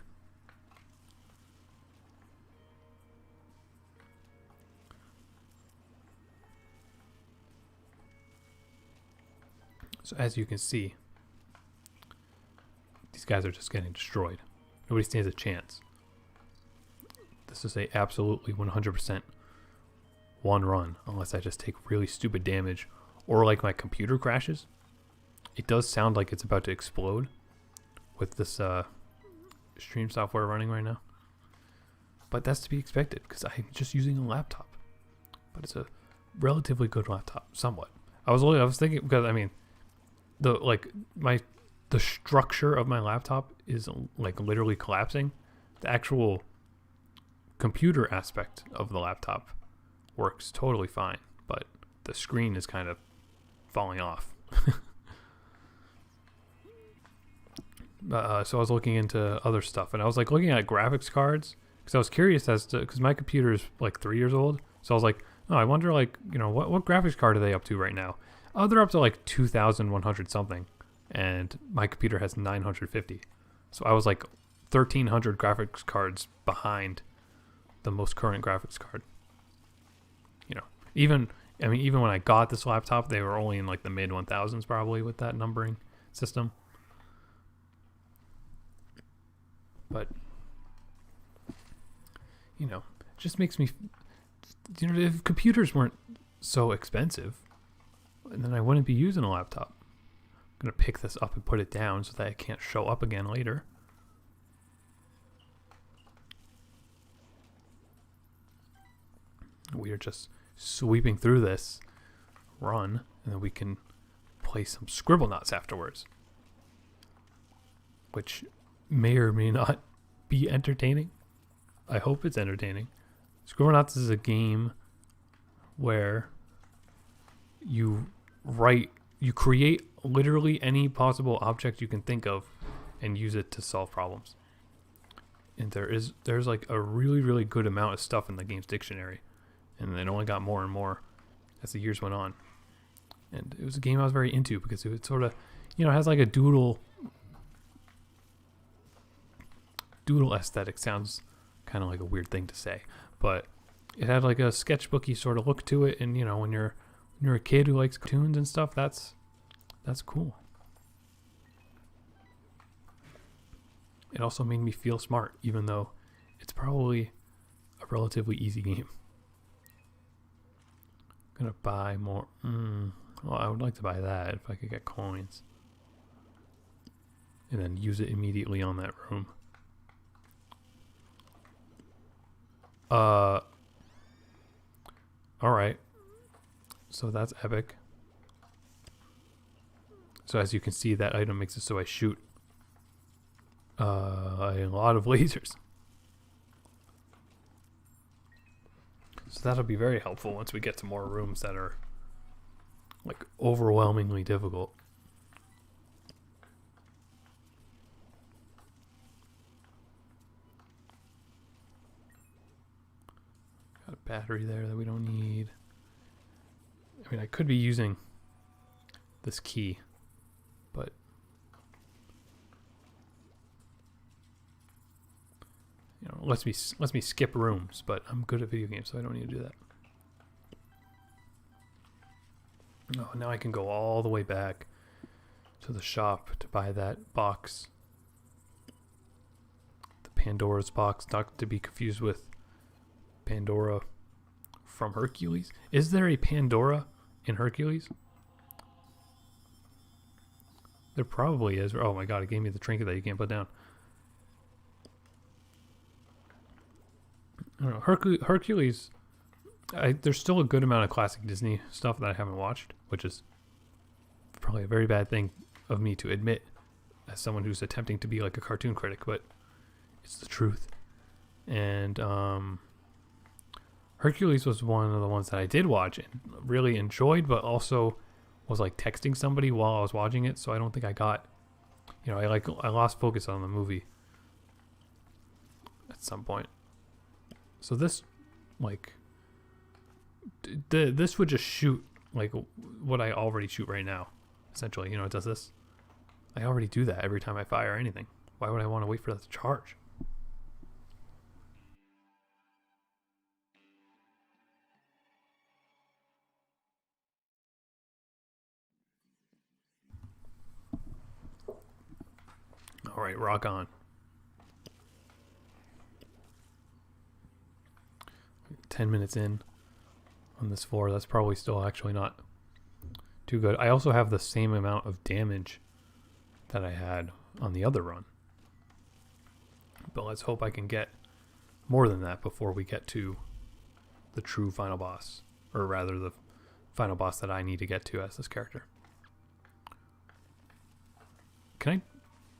So as you can see, these guys are just getting destroyed. Nobody stands a chance. This is a absolutely 100% one run, unless I just take really stupid damage or like my computer crashes. It does sound like it's about to explode with this stream software running right now. But that's to be expected because I'm just using a laptop. But it's a relatively good laptop, somewhat. I was thinking because I mean, the structure of my laptop is like literally collapsing. The actual computer aspect of the laptop works totally fine, but the screen is kind of falling off. So I was looking into other stuff, and I was like looking at graphics cards because I was curious as to, because my computer is like 3 years old. So I was like, oh, I wonder, like, you know, what graphics card are they up to right now? Oh, they're up to like 2,100 something, and my computer has 950. So I was like 1,300 graphics cards behind the most current graphics card. You know, even when I got this laptop, they were only in like the mid 1,000s probably with that numbering system. But you know, it just makes me, you know, if computers weren't so expensive, then I wouldn't be using a laptop. I'm going to pick this up and put it down so that it can't show up again later. We are just sweeping through this run, and then we can play some Scribblenauts afterwards, which may or may not be entertaining. I hope it's entertaining. Scribblenauts is a game where you create literally any possible object you can think of and use it to solve problems. And there's like a really, really good amount of stuff in the game's dictionary. And it only got more and more as the years went on. And it was a game I was very into because it sort of, you know, has like a doodle aesthetic. Sounds kind of like a weird thing to say, but it had like a sketchbooky sort of look to it. And you know, when you're a kid who likes cartoons and stuff, that's cool. It also made me feel smart, even though it's probably a relatively easy game. I'm gonna buy more. Well, I would like to buy that if I could get coins. and then use it immediately on that room. Alright. So that's epic. So as you can see, that item makes it so I shoot a lot of lasers. So that'll be very helpful once we get to more rooms that are like overwhelmingly difficult. Got a battery there that we don't need. I mean, I could be using this key, but you know, lets me skip rooms. But I'm good at video games, so I don't need to do that. Oh, now I can go all the way back to the shop to buy that box. The Pandora's box, not to be confused with Pandora from Hercules. Is there a Pandora in Hercules? There probably is. Oh my god, it gave me the trinket that you can't put down. I don't know. Hercules, there's still a good amount of classic Disney stuff that I haven't watched, which is probably a very bad thing of me to admit as someone who's attempting to be like a cartoon critic, but it's the truth. And Hercules was one of the ones that I did watch and really enjoyed, but also was like texting somebody while I was watching it, so I don't think I got, you know, I lost focus on the movie at some point. So this, like, this would just shoot like what I already shoot right now, essentially. You know, it does this. I already do that every time I fire anything. Why would I want to wait for that to charge? All right, rock on. 10 minutes in on this floor. That's probably still actually not too good. I also have the same amount of damage that I had on the other run. But let's hope I can get more than that before we get to the true final boss. Or rather, the final boss that I need to get to as this character. Can I?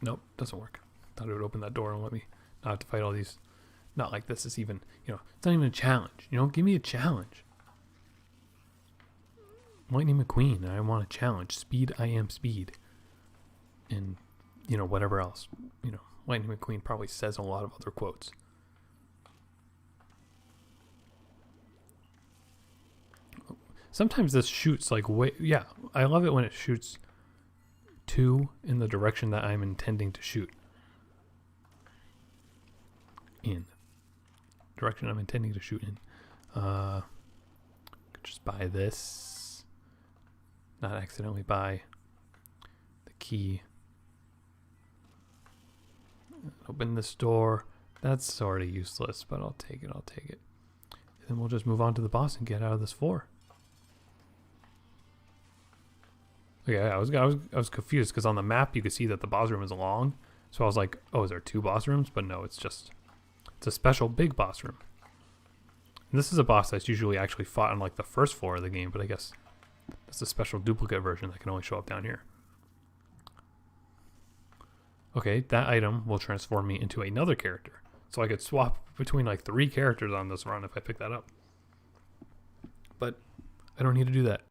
Nope, doesn't work. Thought it would open that door and let me not have to fight all these. Not like this is even, you know, it's not even a challenge. You know, give me a challenge. Lightning McQueen, I want a challenge. Speed, I am speed. And, you know, whatever else. You know, Lightning McQueen probably says a lot of other quotes. Sometimes this shoots like way, yeah, I love it when it shoots two in the direction that I'm intending to shoot. In. Direction I'm intending to shoot in. Just buy this. Not accidentally buy the key. Open this door. That's sort of useless, but I'll take it. I'll take it. And then we'll just move on to the boss and get out of this floor. Okay, I was confused because on the map you could see that the boss room is long. So I was like, oh, is there two boss rooms? But no, it's a special big boss room. And this is a boss that's usually actually fought on like the first floor of the game, but I guess that's a special duplicate version that can only show up down here. Okay, that item will transform me into another character. So I could swap between like 3 characters on this run if I pick that up. But I don't need to do that.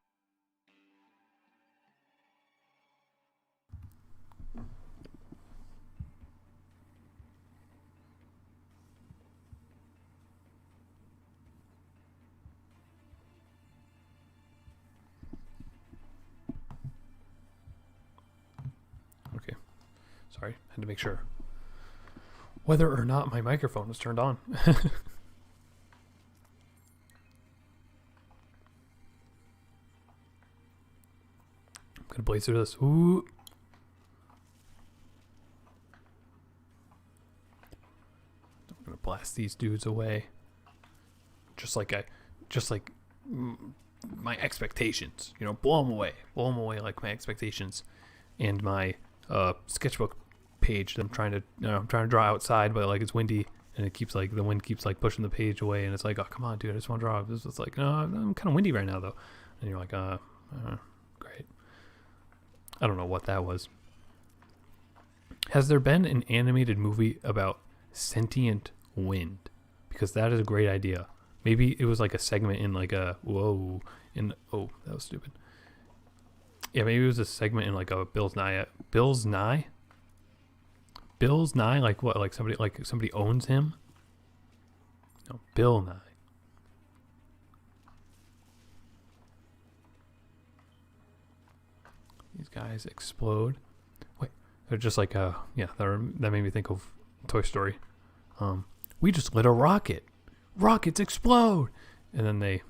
Okay, sorry, had to make sure whether or not my microphone was turned on. I'm gonna blaze through this. Ooh. I'm gonna blast these dudes away. Just like my expectations, you know, blow them away like my expectations and my sketchbook page that I'm trying to draw outside, but like it's windy and it keeps like the wind keeps like pushing the page away, and it's like, oh come on, dude, I just want to draw. It's like, no, I'm kind of windy right now though, and you're like, great. I don't know what that was. Has there been an animated movie about sentient wind? Because that is a great idea. Maybe it was like a segment in like a oh that was stupid. Yeah, maybe it was a segment in like a Bill's Nye, like what, like somebody owns him. No, Bill Nye. These guys explode. Wait, they're just like yeah, that made me think of Toy Story. We just lit a rocket. Rockets explode. And then they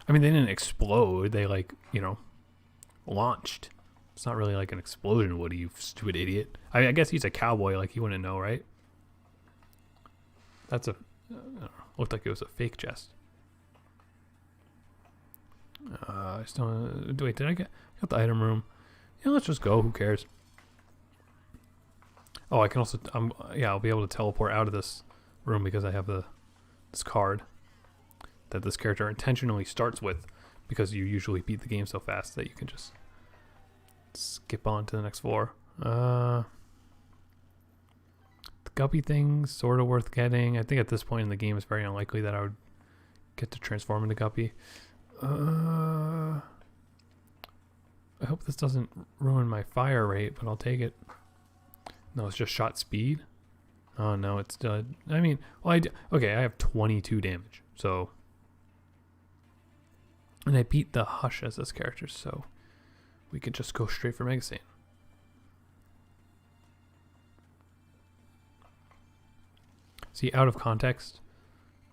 didn't explode. They like, launched. It's not really like an explosion, Woody, you stupid idiot. I guess he's a cowboy, like he wouldn't know, right? That's looked like it was a fake chest. I still wait, did I got the item room? Yeah, let's just go, who cares? Oh, I can also I'll be able to teleport out of this room because I have this card that this character intentionally starts with, because you usually beat the game so fast that you can just skip on to the next floor. The guppy thing's sort of worth getting. I think at this point in the game it's very unlikely that I would get to transform into guppy. I hope this doesn't ruin my fire rate, but I'll take it. No, it's just shot speed. Oh no, it's done. I mean, well, okay, I have 22 damage, so, and I beat the Hush as this character, so we could just go straight for Mega Satan. See, out of context,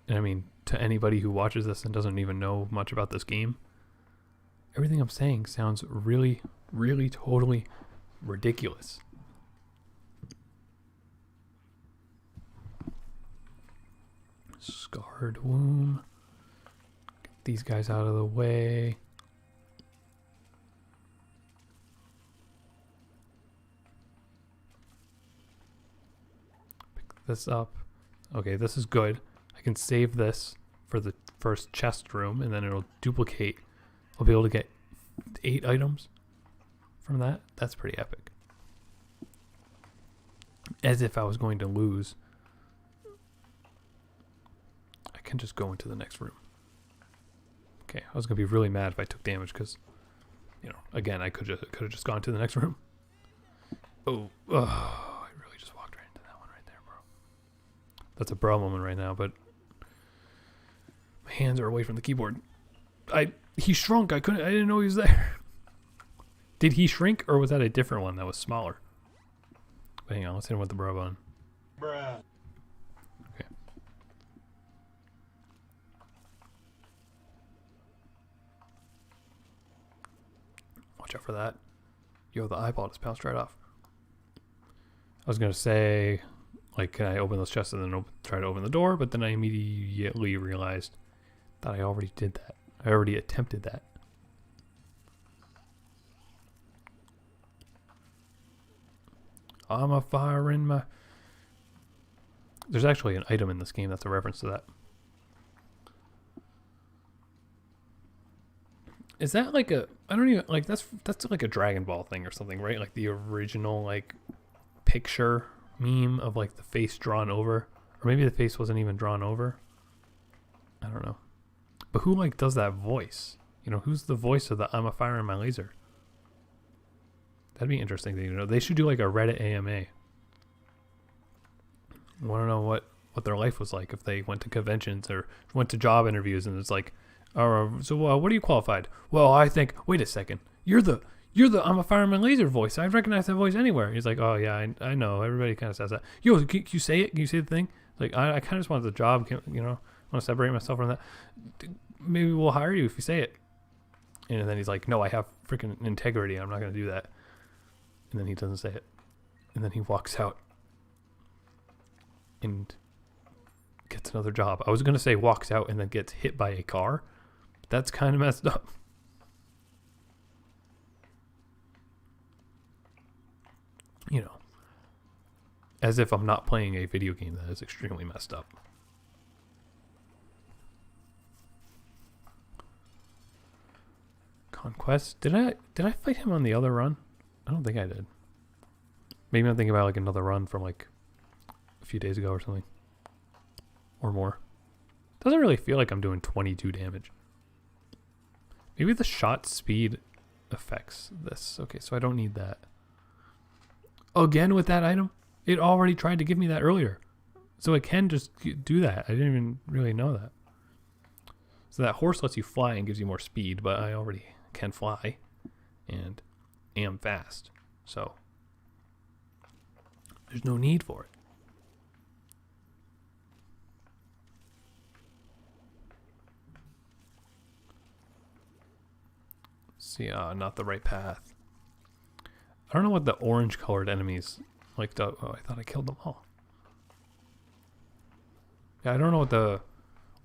and I mean to anybody who watches this and doesn't even know much about this game, everything I'm saying sounds really, really, totally ridiculous. Scarred womb. Get these guys out of the way. Pick this up. Okay, this is good. I can save this for the first chest room, and then it'll duplicate. I'll be able to get 8 items from that. That's pretty epic. As if I was going to lose. I can just go into the next room. Okay, I was going to be really mad if I took damage because, again, I could have just gone to the next room. Oh, I really just walked right into that one right there, bro. That's a bro moment right now, but my hands are away from the keyboard. He shrunk. I didn't know he was there. Did he shrink, or was that a different one that was smaller? But hang on, let's hit him with the bro button. Bruh. Okay. Watch out for that. Yo, the eyeball just bounced right off. I was gonna say, like, can I open those chests and then try to open the door? But then I immediately realized that I already did that. I already attempted that. I'm a fire in my... There's actually an item in this game that's a reference to that. Is that like a... I don't even... Like, that's like a Dragon Ball thing or something, right? Like the original, like, picture meme of, like, the face drawn over. Or maybe the face wasn't even drawn over. I don't know. But who, like, does that voice? Who's the voice of the I'm a fire in my laser? That'd be interesting to know. They should do, like, a Reddit AMA. I want to know what their life was like if they went to conventions or went to job interviews and it's like, so what are you qualified? Well, I think, wait a second. You're the I'm a fireman laser voice. I recognize that voice anywhere. He's like, oh yeah, I know. Everybody kind of says that. Yo, can you say it? Can you say the thing? Like, I kind of just want the job. I want to separate myself from that. Maybe we'll hire you if you say it. And then he's like, no, I have freaking integrity. I'm not going to do that. And then he doesn't say it. And then he walks out and gets another job. I was going to say walks out and then gets hit by a car. That's kind of messed up. as if I'm not playing a video game that is extremely messed up. Conquest. Did I fight him on the other run? I don't think I did. Maybe I'm thinking about like another run from like a few days ago or something. Or more. Doesn't really feel like I'm doing 22 damage. Maybe the shot speed affects this. Okay, so I don't need that. Again with that item? It already tried to give me that earlier. So I can just do that. I didn't even really know that. So that horse lets you fly and gives you more speed, but I already can fly and am fast. So there's no need for it. See, not the right path. I don't know what the orange colored enemies like. Oh, I thought I killed them all. Yeah, I don't know what the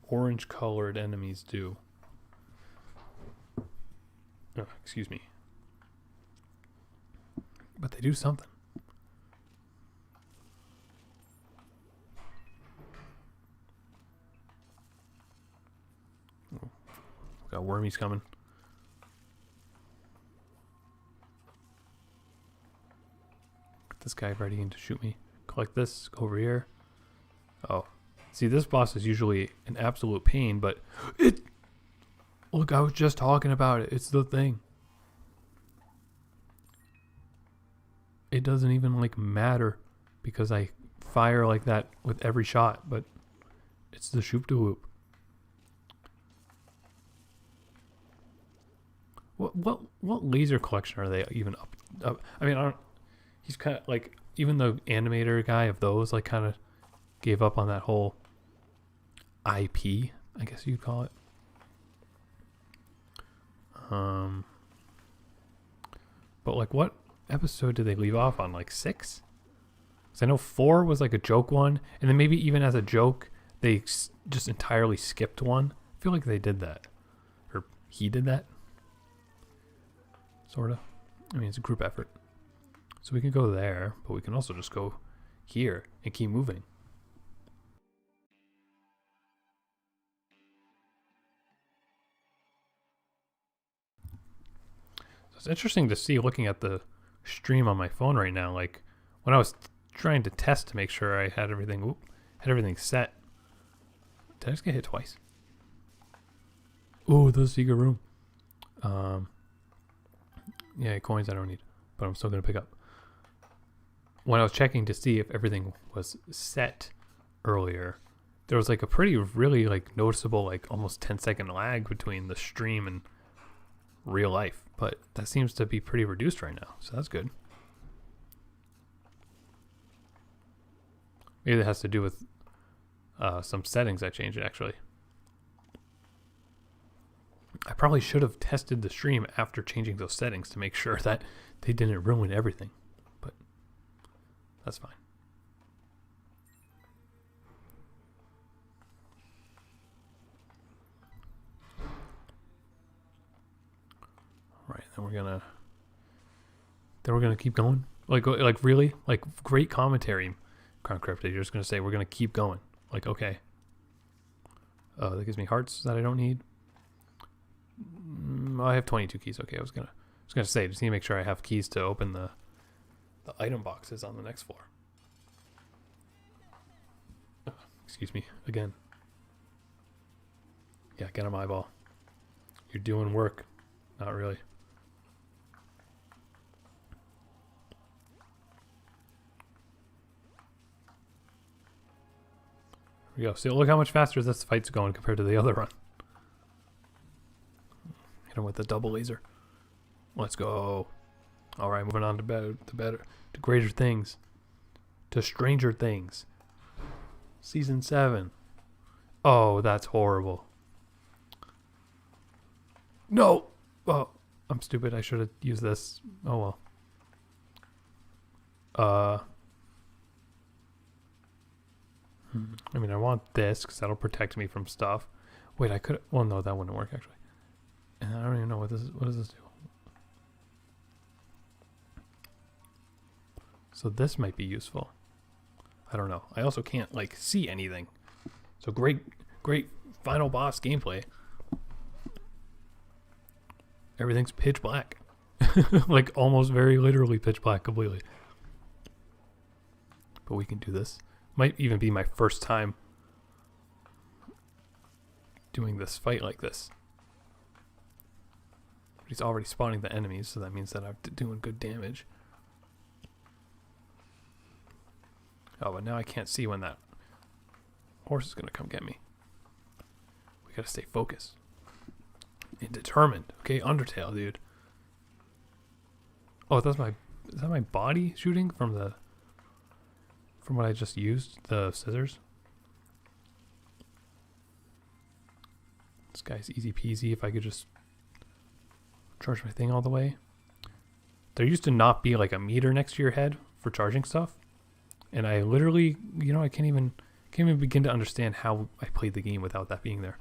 orange colored enemies do. Oh, excuse me. But they do something. Oh, got wormies coming. This guy ready to shoot me. Collect this, go over here. Oh. See, this boss is usually an absolute pain, but it... Look, I was just talking about it. It's the thing. It doesn't even, like, matter because I fire like that with every shot, but it's the shoop-de-whoop. What laser collection are they even up? I mean, I don't... He's kind of like, even the animator guy of those, like, kind of gave up on that whole IP, I guess you'd call it. But like, what episode did they leave off on? Like 6? Because I know 4 was like a joke one, and then maybe even as a joke, they just entirely skipped one. I feel like they did that, or he did that, sort of. I mean, it's a group effort. So we can go there, but we can also just go here and keep moving. So it's interesting to see, looking at the stream on my phone right now, like when I was trying to test to make sure I had everything, set. Did I just get hit twice? Oh, the secret room. Yeah, coins I don't need, but I'm still gonna pick up. When I was checking to see if everything was set earlier, there was like a really like noticeable, like almost 10-second lag between the stream and real life. But that seems to be pretty reduced right now, so that's good. Maybe it has to do with some settings I changed, actually. I probably should have tested the stream after changing those settings to make sure that they didn't ruin everything. That's fine. All right, then we're gonna keep going. Like really, like great commentary, Crown Crypto. You're just gonna say we're gonna keep going. Like, okay. That gives me hearts that I don't need. I have 22 keys. Okay, I was gonna say, just need to make sure I have keys to open the item boxes on the next floor. Oh, excuse me, again. Yeah, get him eyeball. You're doing work. Not really. Here we go. So look how much faster this fight's going compared to the other run. Hit him with the double laser. Let's go. All right, moving on to greater things, to stranger things. Season 7. Oh, that's horrible. No. Oh, I'm stupid. I should have used this. Oh well. I mean, I want this because that'll protect me from stuff. Wait, I could. Well, no, that wouldn't work actually. And I don't even know what this is. What does this do? So this might be useful. I don't know. I also can't like see anything. So great final boss gameplay. Everything's pitch black. Like almost very literally pitch black completely. But we can do this. Might even be my first time doing this fight like this. But he's already spawning the enemies, so that means that I'm doing good damage. Oh, but now I can't see when that horse is going to come get me. We got to stay focused. And determined. Okay, Undertale, dude. Oh, is that my body shooting from what I just used? The scissors? This guy's easy peasy if I could just charge my thing all the way. There used to not be like a meter next to your head for charging stuff. And I literally, I can't even begin to understand how I played the game without that being there.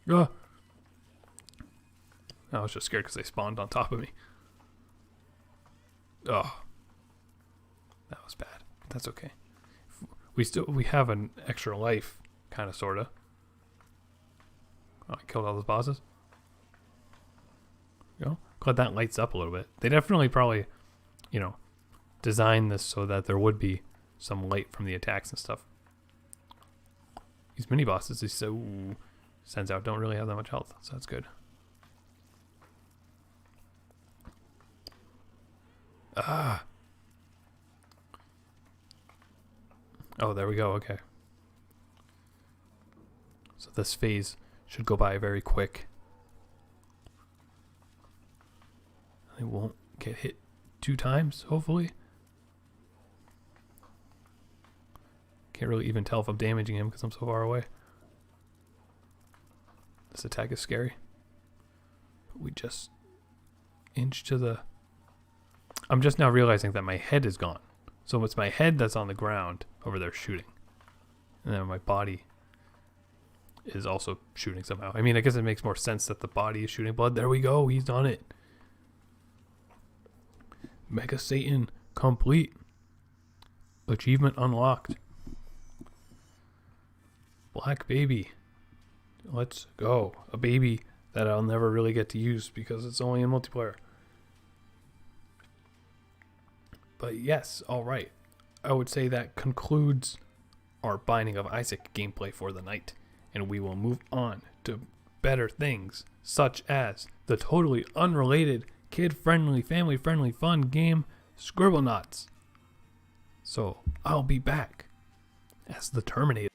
I was just scared because they spawned on top of me. Oh, that was bad. But that's okay. We have an extra life, kind of, sorta. Oh, I killed all those bosses. Glad that lights up a little bit. They definitely probably, designed this so that there would be some light from the attacks and stuff. These mini bosses, sends out, don't really have that much health, so that's good. Oh, there we go. Okay. So this phase should go by very quick. I won't get hit 2 times, hopefully. Can't really even tell if I'm damaging him because I'm so far away. This attack is scary. We just inch to the... I'm just now realizing that my head is gone. So it's my head that's on the ground over there shooting. And then my body is also shooting somehow. I mean, I guess it makes more sense that the body is shooting blood. There we go. He's done it. Mega Satan complete. Achievement unlocked. Black baby. Let's go. A baby that I'll never really get to use because it's only in multiplayer. But yes, alright. I would say that concludes our Binding of Isaac gameplay for the night. And we will move on to better things, such as the totally unrelated, kid-friendly, family-friendly, fun game, Scribblenaunts. So, I'll be back as the Terminator.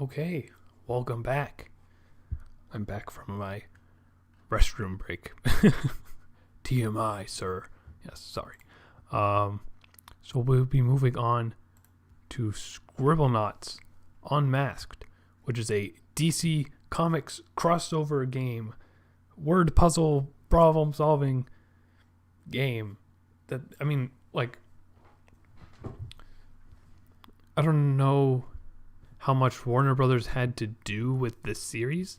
Okay, welcome back. I'm back from my restroom break. TMI, sir. Yes, sorry. So we'll be moving on to Scribblenauts Unmasked, which is a DC Comics crossover game, word puzzle problem solving game. That, I mean, like, I don't know how much Warner Brothers had to do with this series.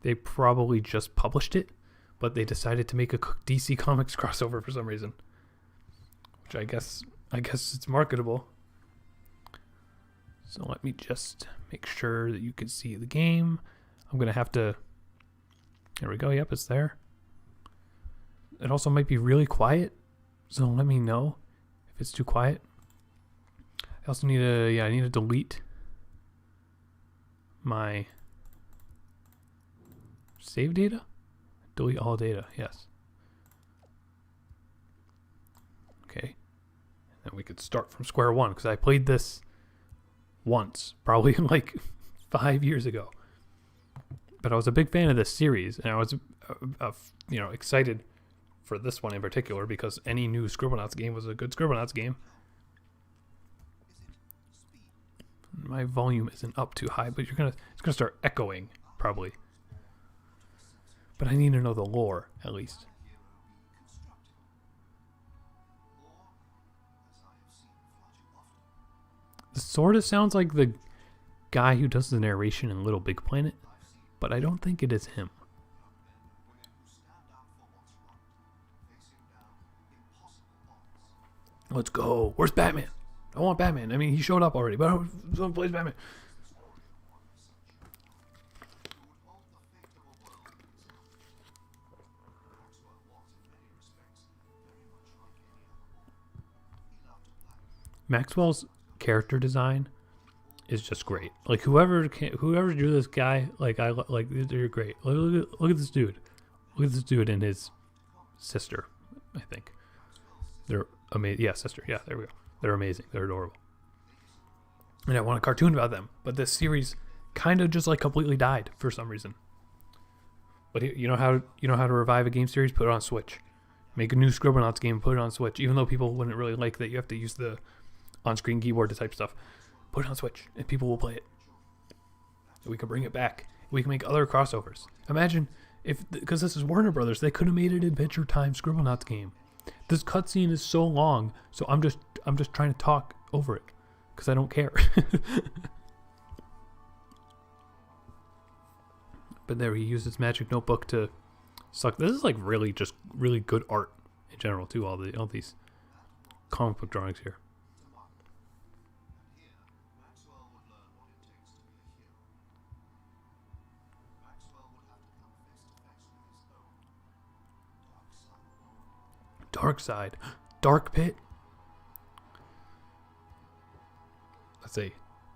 They probably just published it, but they decided to make a DC Comics crossover for some reason, which I guess it's marketable. So let me just make sure that you can see the game. I'm gonna have to. There we go. Yep, it's there. It also might be really quiet, so let me know if it's too quiet. I also need I need to delete my save data. Delete all data. Yes. Okay. And then we could start from square one because I played this once, probably like 5 years ago. But I was a big fan of this series, and I was, excited for this one in particular because any new Scribblenauts game was a good Scribblenauts game. My volume isn't up too high, but it's gonna start echoing probably. But I need to know the lore at least. This sort of sounds like the guy who does the narration in Little Big Planet, but I don't think it is him. Let's go. Where's Batman? I want Batman. I mean, he showed up already, but someone plays Batman. Maxwell's character design is just great. Like whoever drew this guy, they're great. Look at this dude. Look at this dude and his sister. I think they're amazing. Yeah, sister. Yeah, there we go. They're amazing. They're adorable. And I want a cartoon about them, but this series kind of just like completely died for some reason. But you know how to revive a game series? Put it on Switch. Make a new Scribblenauts game. Put it on Switch. Even though people wouldn't really like that, you have to use the on-screen keyboard to type stuff. Put it on Switch, and people will play it. We can bring it back. We can make other crossovers. Imagine if, because this is Warner Brothers, they could have made an Adventure Time Scribblenauts game. This cutscene is so long, so I'm just trying to talk over it because I don't care. But there, he used his magic notebook to suck. This is like really good art in general too. All these comic book drawings here. Dark Side. Dark Pit.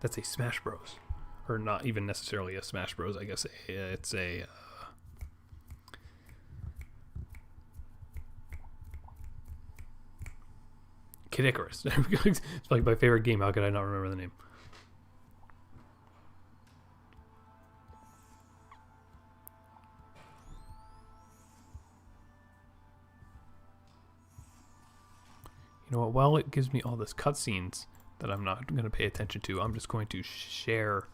That's a Smash Bros. Or not even necessarily a Smash Bros. I guess it's a Kid Icarus. It's like my favorite game. How could I not remember the name? You know what? While it gives me all this cutscenes that I'm not going to pay attention to, I'm just going to share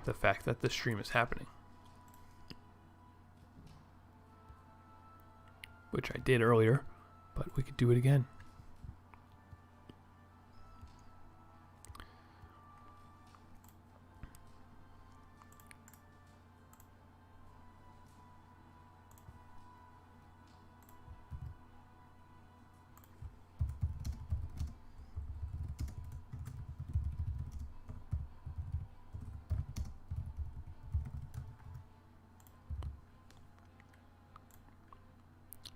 the fact that this stream is happening. Which I did earlier, but we could do it again.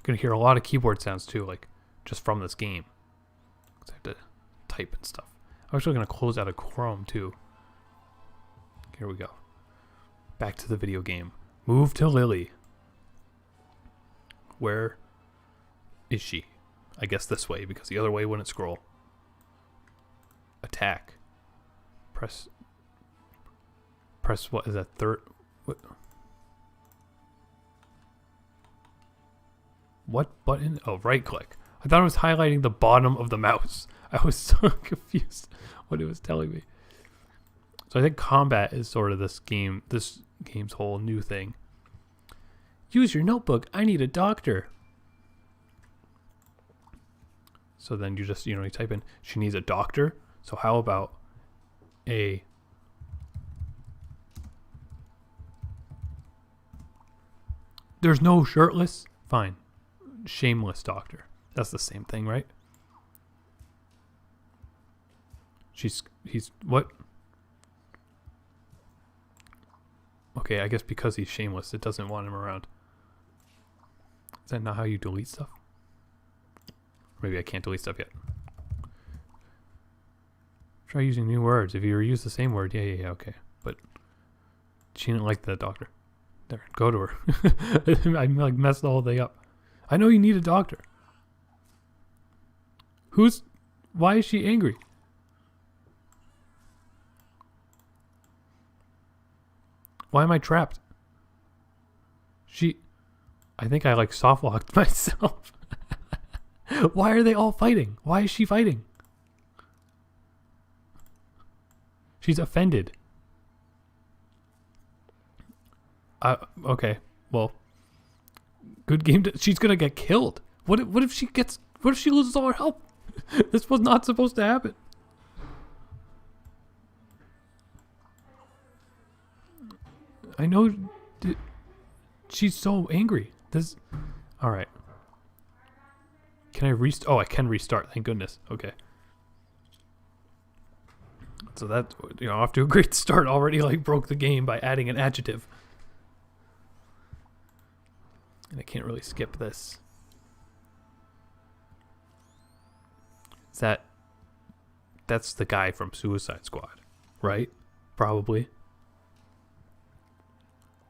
You're gonna hear a lot of keyboard sounds too, like just from this game. Because I have to type and stuff. I'm actually gonna close out of Chrome too. Here we go. Back to the video game. Move to Lily. Where is she? I guess this way, because the other way wouldn't scroll. Attack. Press Press what is that third? What button? Oh, right click. I thought it was highlighting the bottom of the mouse. I was so confused what it was telling me. So I think combat is sort of this game's whole new thing. Use your notebook. I need a doctor. So then you just, you type in, she needs a doctor. So how about a there's no shirtless? Fine. Shameless doctor. That's the same thing, right? He's what? Okay, I guess because he's shameless, it doesn't want him around. Is that not how you delete stuff? Maybe I can't delete stuff yet. Try using new words. If you reuse the same word, yeah, okay. But she didn't like that doctor. There, go to her. I like messed the whole thing up. I know you need a doctor. Why is she angry? Why am I trapped? I think I like soft locked myself. Why are they all fighting? Why is she fighting? She's offended. Okay. Well, good game. She's gonna get killed. What if she loses all her help? This was not supposed to happen. I know. She's so angry. All right. Can I restart? Oh, I can restart. Thank goodness. Okay. So that, off to a great start. Already like broke the game by adding an adjective. And I can't really skip this. That's the guy from Suicide Squad, right? Probably.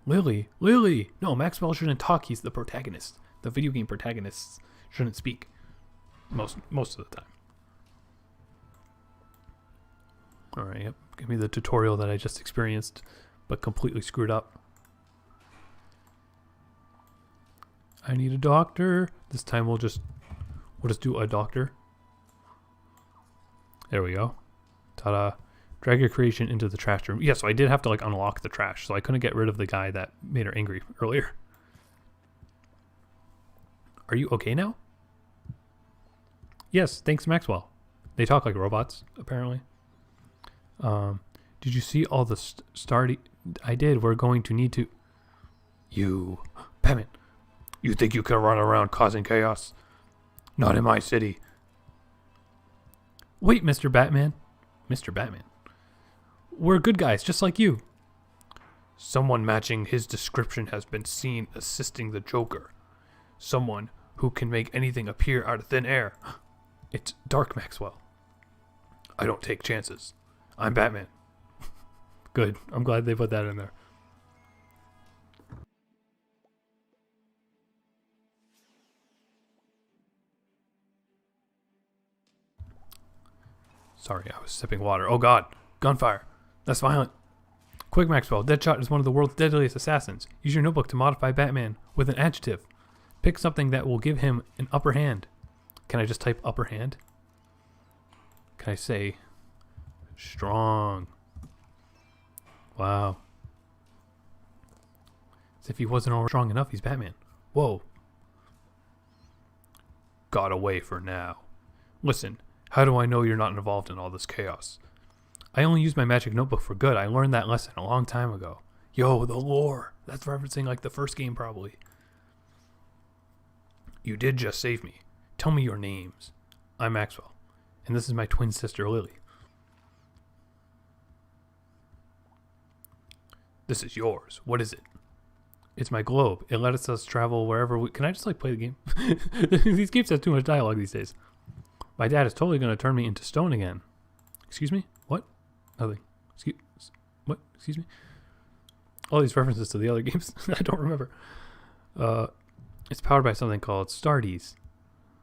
Lily. No, Maxwell shouldn't talk. He's the protagonist. The video game protagonists shouldn't speak. Most of the time. Alright, yep. Give me the tutorial that I just experienced, but completely screwed up. I need a doctor. This time we'll just do a doctor. There we go. Ta-da. Drag your creation into the trash room. Yeah, so I did have to like unlock the trash, so I couldn't get rid of the guy that made her angry earlier. Are you okay now? Yes, thanks Maxwell. They talk like robots, apparently. Did you see all the I did. We're going to need to... You... Batman. You think you can run around causing chaos? Not in my city. Wait, Mr. Batman. Mr. Batman. We're good guys, just like you. Someone matching his description has been seen assisting the Joker. Someone who can make anything appear out of thin air. It's Dark Maxwell. I don't take chances. I'm Batman. Good. I'm glad they put that in there. Sorry, I was sipping water. Oh god. Gunfire. That's violent. Quick, Maxwell. Deadshot is one of the world's deadliest assassins. Use your notebook to modify Batman with an adjective. Pick something that will give him an upper hand. Can I just type upper hand? Can I say strong? Wow. As if he wasn't already strong enough, he's Batman. Whoa. Got away for now. Listen, how do I know you're not involved in all this chaos? I only use my magic notebook for good. I learned that lesson a long time ago. Yo, the lore. That's referencing like the first game probably. You did just save me. Tell me your names. I'm Maxwell. And this is my twin sister, Lily. This is yours. What is it? It's my globe. It lets us travel wherever we... Can I just like play the game? These games have too much dialogue these days. My dad is totally going to turn me into stone again. Excuse me? What? Nothing. What? Excuse me? All these references to the other games. I don't remember. It's powered by something called Stardies.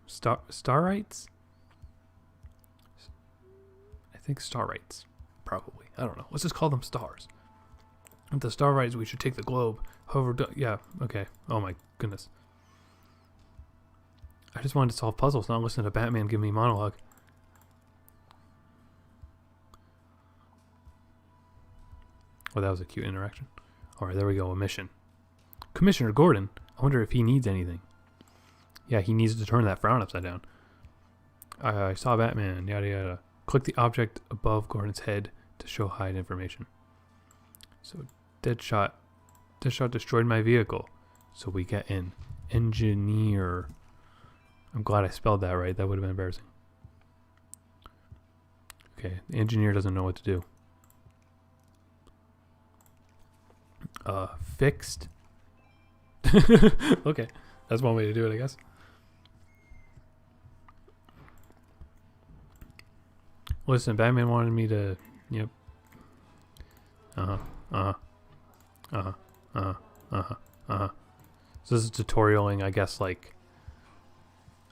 Starites? I think Starites. Probably. I don't know. Let's just call them stars. If the star rises, we should take the globe. However, yeah, okay. Oh my goodness. I just wanted to solve puzzles, not listen to Batman give me monologue. Oh, that was a cute interaction. Alright, there we go, a mission. Commissioner Gordon. I wonder if he needs anything. Yeah, he needs to turn that frown upside down. I saw Batman, yada yada. Click the object above Gordon's head to show hide information. So, Deadshot destroyed my vehicle. So we get an engineer. I'm glad I spelled that right. That would have been embarrassing. Okay, the engineer doesn't know what to do. Fixed. Okay, that's one way to do it, I guess. Listen, Batman wanted me to... Yep. So this is tutorialing, I guess, like...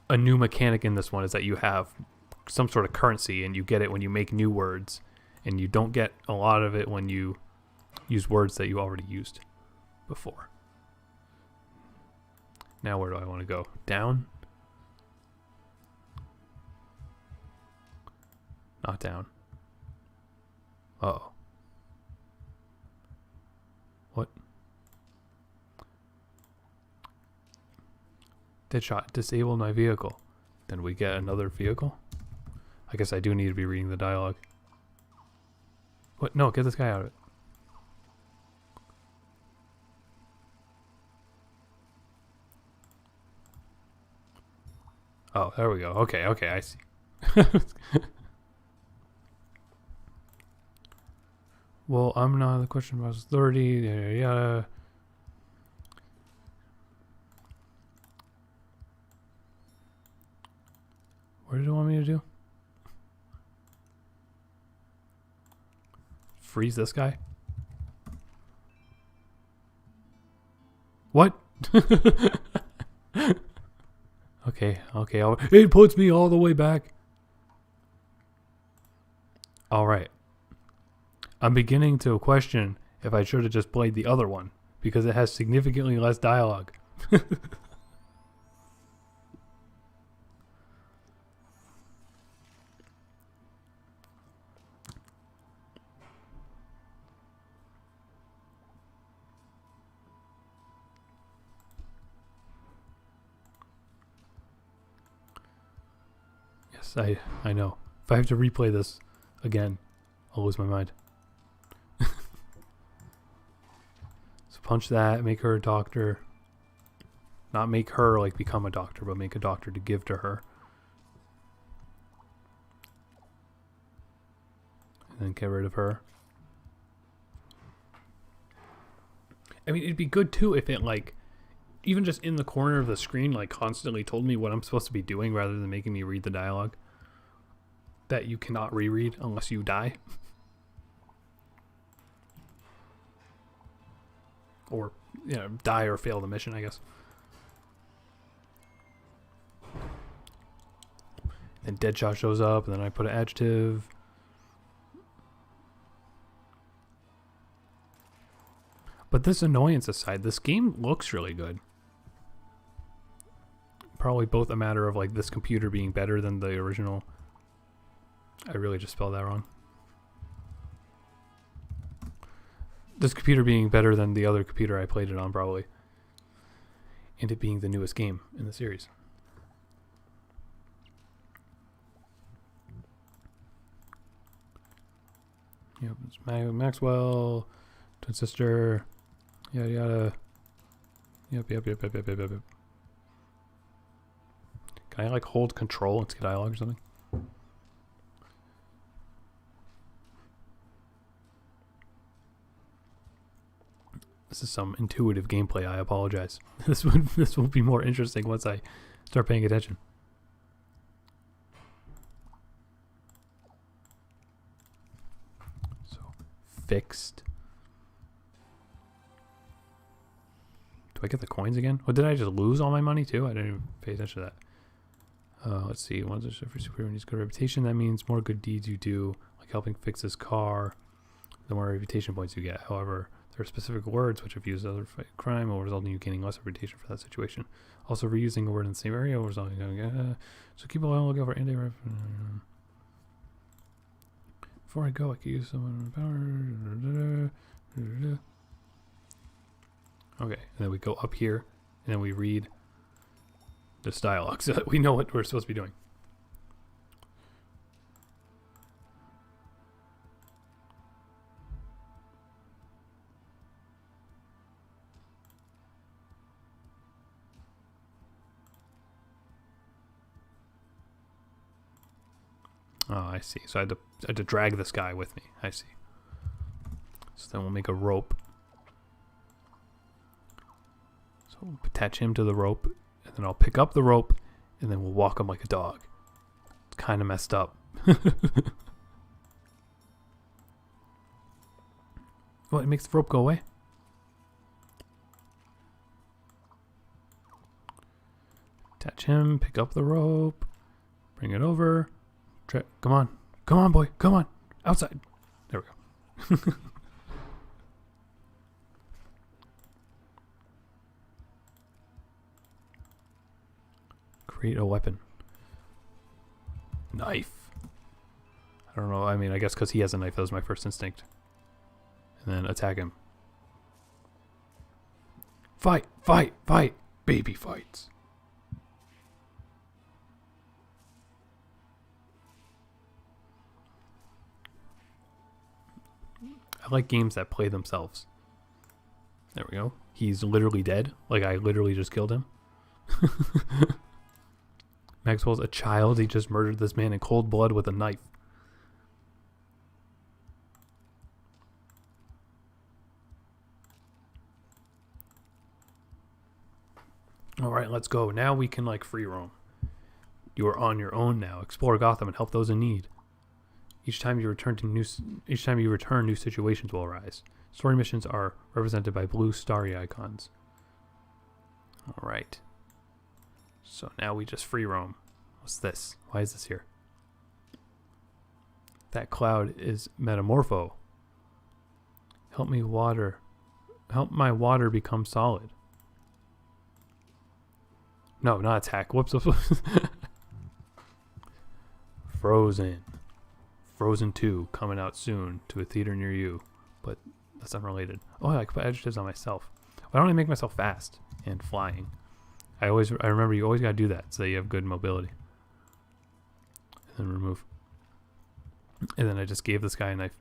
A new mechanic in this one is that you have some sort of currency, and you get it when you make new words. And you don't get a lot of it when you use words that you already used before. Now where do I want to go? Down? Not down. Uh-oh. What? Deadshot, disable my vehicle. Then we get another vehicle? I guess I do need to be reading the dialogue. What? No, get this guy out of it. Oh, there we go. Okay, I see. Well, I'm not the question about authority, yada yada. What did it want me to do? Freeze this guy? What? Okay. It puts me all the way back. Alright. I'm beginning to question if I should have just played the other one, because it has significantly less dialogue. Yes, I know. If I have to replay this again, I'll lose my mind. So punch that, make her a doctor. Not make her like become a doctor, but make a doctor to give to her. And then get rid of her. I mean, it'd be good too if it like, even just in the corner of the screen, like constantly told me what I'm supposed to be doing rather than making me read the dialogue. That you cannot reread unless you die. Or, you know, die or fail the mission, I guess. Then Deadshot shows up, and then I put an adjective. But this annoyance aside, this game looks really good. Probably both a matter of like this computer being better than the original. I really just spelled that wrong. This computer being better than the other computer I played it on, probably. And it being the newest game in the series. Yep, it's Maxwell, twin sister, yada yada. Yep. Can I like hold control and skip dialogue or something? This is some intuitive gameplay. I apologize. This will be more interesting once I start paying attention. So, fixed. Do I get the coins again? Or did I just lose all my money too? I didn't even pay attention to that. Let's see. Once a superhero needs good reputation, that means more good deeds you do, like helping fix his car, the more reputation points you get. However, There are specific words which, if used as other fight crime, will result in you gaining less reputation for that situation. Also, reusing a word in the same area will result in so keep a lookout for anti. Before I go, I can use someone power. Okay, and then we go up here, and then we read this dialogue so that we know what we're supposed to be doing. Oh, I see. So I had to drag this guy with me. I see. So then we'll make a rope. So we'll attach him to the rope, and then I'll pick up the rope, and then we'll walk him like a dog. It's kind of messed up. What, it makes the rope go away? Attach him, pick up the rope, bring it over. Come on. Come on, boy. Come on. Outside. There we go. Create a weapon. Knife. I don't know. I mean, I guess because he has a knife, that was my first instinct. And then attack him. Fight. Fight. Fight. Baby fights. I like games that play themselves. There we go. He's literally dead. Like, I literally just killed him. Maxwell's a child. He just murdered this man in cold blood with a knife. Alright, let's go. Now we can, like, free roam. You are on your own now. Explore Gotham and help those in need. Each time you return, new situations will arise. Story missions are represented by blue starry icons. All right. So now we just free roam. What's this? Why is this here? That cloud is Metamorpho. Help my water become solid. No, not attack. Whoops. Frozen. Frozen 2 coming out soon to a theater near you, but that's unrelated. Oh, I can put adjectives on myself. Why don't I make myself fast and flying? I remember you always gotta do that so that you have good mobility. And then remove. And then I just gave this guy a knife.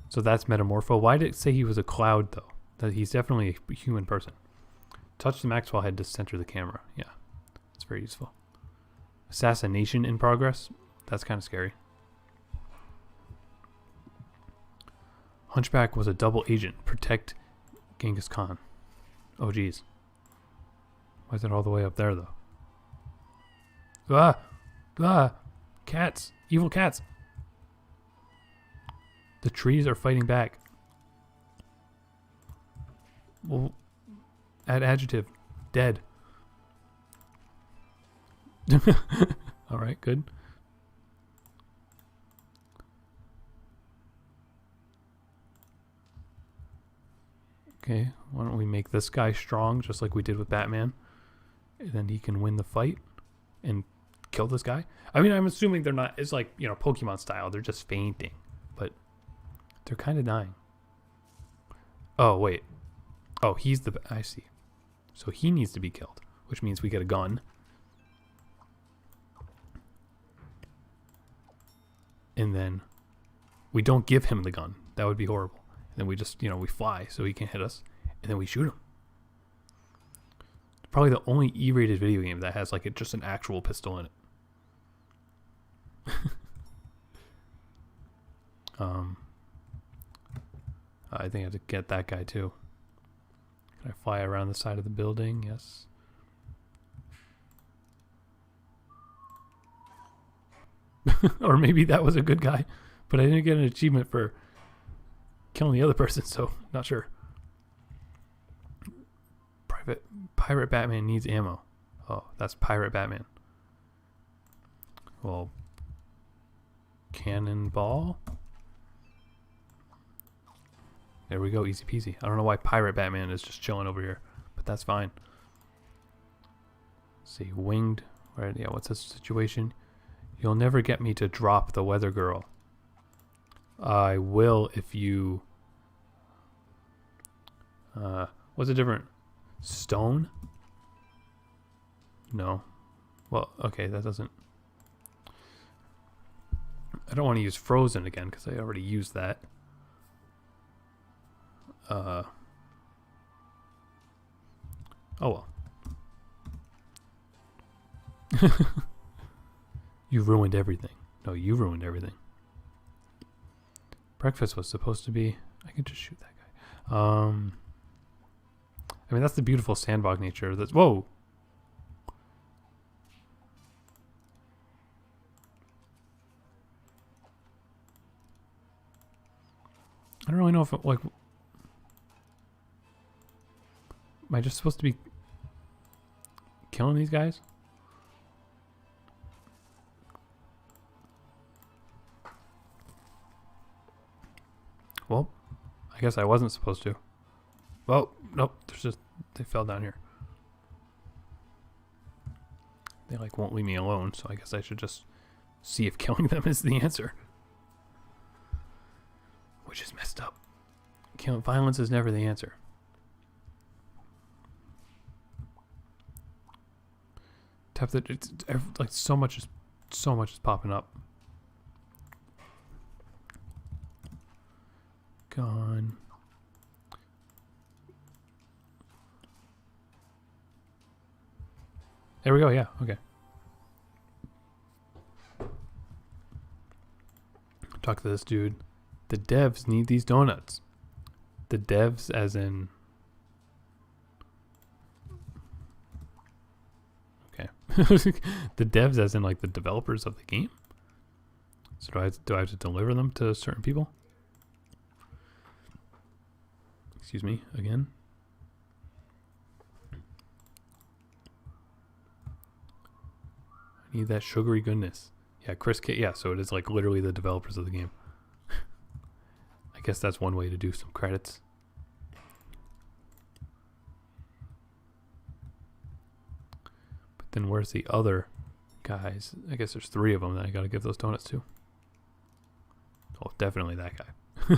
So that's Metamorpho. Why did it say he was a cloud though? That he's definitely a human person. Touch the Maxwell head to center the camera. Yeah. It's very useful. Assassination in progress. That's kind of scary. Hunchback was a double agent. Protect Genghis Khan. Oh, geez. Why is it all the way up there, though? Ah! Ah! Cats! Evil cats! The trees are fighting back. Well, add adjective. Dead. Alright, good. Okay, why don't we make this guy strong just like we did with Batman? And then he can win the fight and kill this guy. I mean, I'm assuming they're not, it's like, you know, Pokemon style. They're just fainting, but they're kind of dying. Oh, wait. Oh, he's the, I see. So he needs to be killed, which means we get a gun. And then we don't give him the gun. That would be horrible. And then we just, you know, we fly so he can't hit us. And then we shoot him. Probably the only E-rated video game that has like just an actual pistol in it. I think I have to get that guy too. Can I fly around the side of the building? Yes. Or maybe that was a good guy, but I didn't get an achievement for killing the other person, so not sure. Pirate Batman needs ammo. Oh, that's Pirate Batman. Well, Cannonball. There we go, easy peasy. I don't know why Pirate Batman is just chilling over here, but that's fine. Let's see, winged. Right, yeah, what's the situation? You'll never get me to drop the weather girl. I will if you... what's the different? Stone? No. Well, okay, that doesn't... I don't want to use frozen again because I already used that. Oh well. You ruined everything. No, you ruined everything. Breakfast was supposed to be... I could just shoot that guy. I mean, that's the beautiful sandbox nature. That's... Whoa! I don't really know if it, like... Am I just supposed to be killing these guys? Well, I guess I wasn't supposed to. Well, nope. There's just... They fell down here. They, like, won't leave me alone, so I guess I should just see if killing them is the answer. Which is messed up. Violence is never the answer. Tap that. It's like so much is popping up. Gone. There we go. Yeah. Okay. Talk to this dude. The devs need these donuts. The devs as in... Okay. The devs as in like the developers of the game? So do I have to deliver them to certain people? Excuse me, again. I need that sugary goodness. Yeah, Chris K. Yeah, so it is like literally the developers of the game. I guess that's one way to do some credits. But then where's the other guys? I guess there's 3 of them that I gotta give those donuts to. Oh, definitely that guy.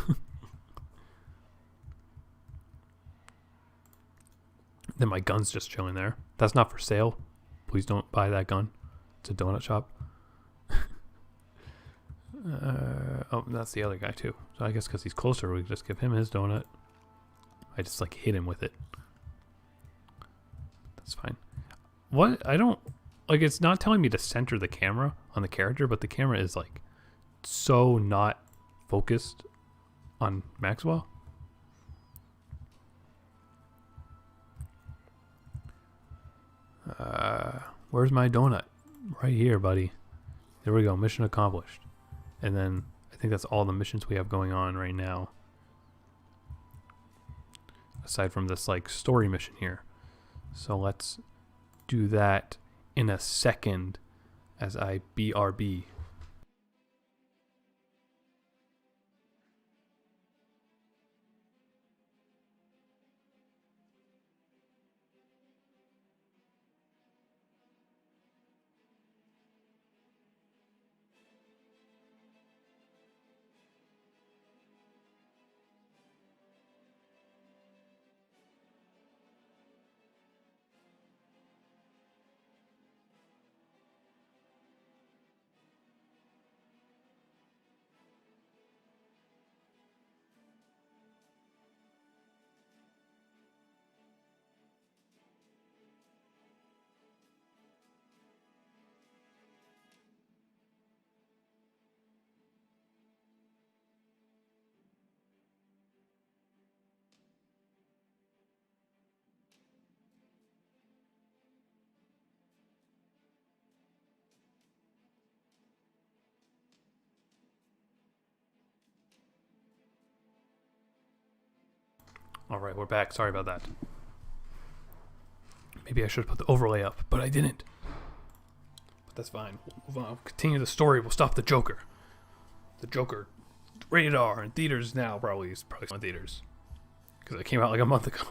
Then my gun's just chilling there. That's not for sale. Please don't buy that gun. It's a donut shop. Oh, that's the other guy too. So I guess because he's closer, we just give him his donut. I just like hit him with it. That's fine. What? I don't... Like, it's not telling me to center the camera on the character, but the camera is like so not focused on Maxwell. Where's my donut? Right here, buddy. There we go. Mission accomplished. And then I think that's all the missions we have going on right now. Aside from this like story mission here. So let's do that in a second as I BRB. Alright, we're back. Sorry about that. Maybe I should have put the overlay up, but I didn't. But that's fine. We'll move on. We'll continue the story. We'll stop the Joker. The Joker, rated R in theaters now. Probably in theaters because it came out like a month ago.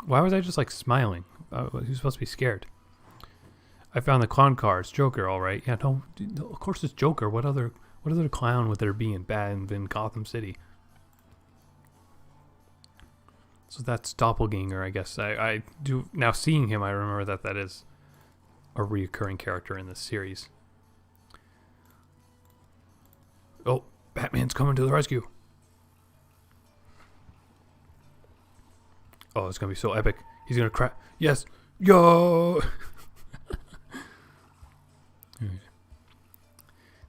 Why was I just like smiling? Who's supposed to be scared? I found the clown car. It's Joker, all right. Yeah, no, of course it's Joker. What other clown would there be in Gotham City? So that's Doppelganger, I guess. I do now seeing him. I remember that is a reoccurring character in this series. Oh, Batman's coming to the rescue. Oh, it's gonna be so epic. He's gonna crash. Yes, yo.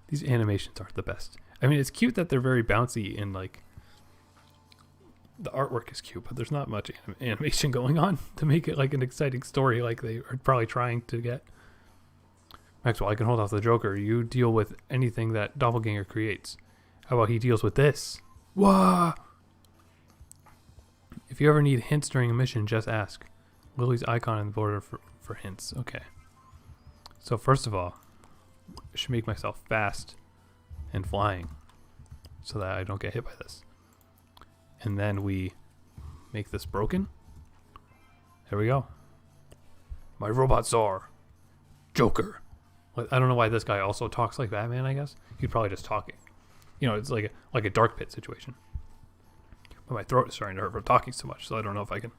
These animations aren't the best. I mean, it's cute that they're very bouncy and like the artwork is cute, but there's not much animation going on to make it like an exciting story like they are probably trying to get. Maxwell, I can hold off the Joker. You deal with anything that Doppelganger creates. How about he deals with this? Wah! If you ever need hints during a mission, just ask. Lily's icon on the border for hints. Okay. So first of all, I should make myself fast and flying so that I don't get hit by this. And then we make this broken. There we go. My robot czar. Joker. I don't know why this guy also talks like Batman, I guess. He's probably just talking. You know, it's like a dark pit situation. But my throat is starting to hurt from talking so much, so I don't know if I can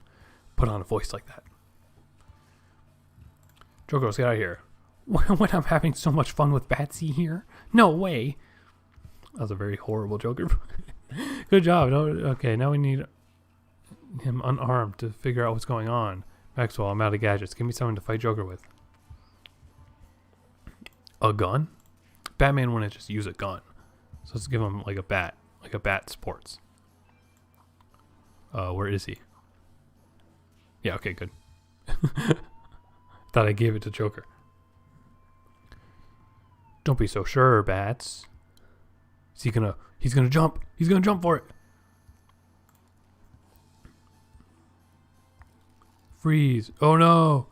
put on a voice like that. Joker, let's get out of here. When I'm having so much fun with Batsy here? No way. That was a very horrible Joker. Good job. No, okay, now we need him unarmed to figure out what's going on. Maxwell, I'm out of gadgets. Give me something to fight Joker with. A gun? Batman wouldn't just use a gun. So let's give him like a bat. Like a bat sports. Where is he? Yeah, okay, good. Thought I gave it to Joker. Don't be so sure, Bats. Is he gonna... He's gonna jump. He's gonna jump for it. Freeze. Oh no.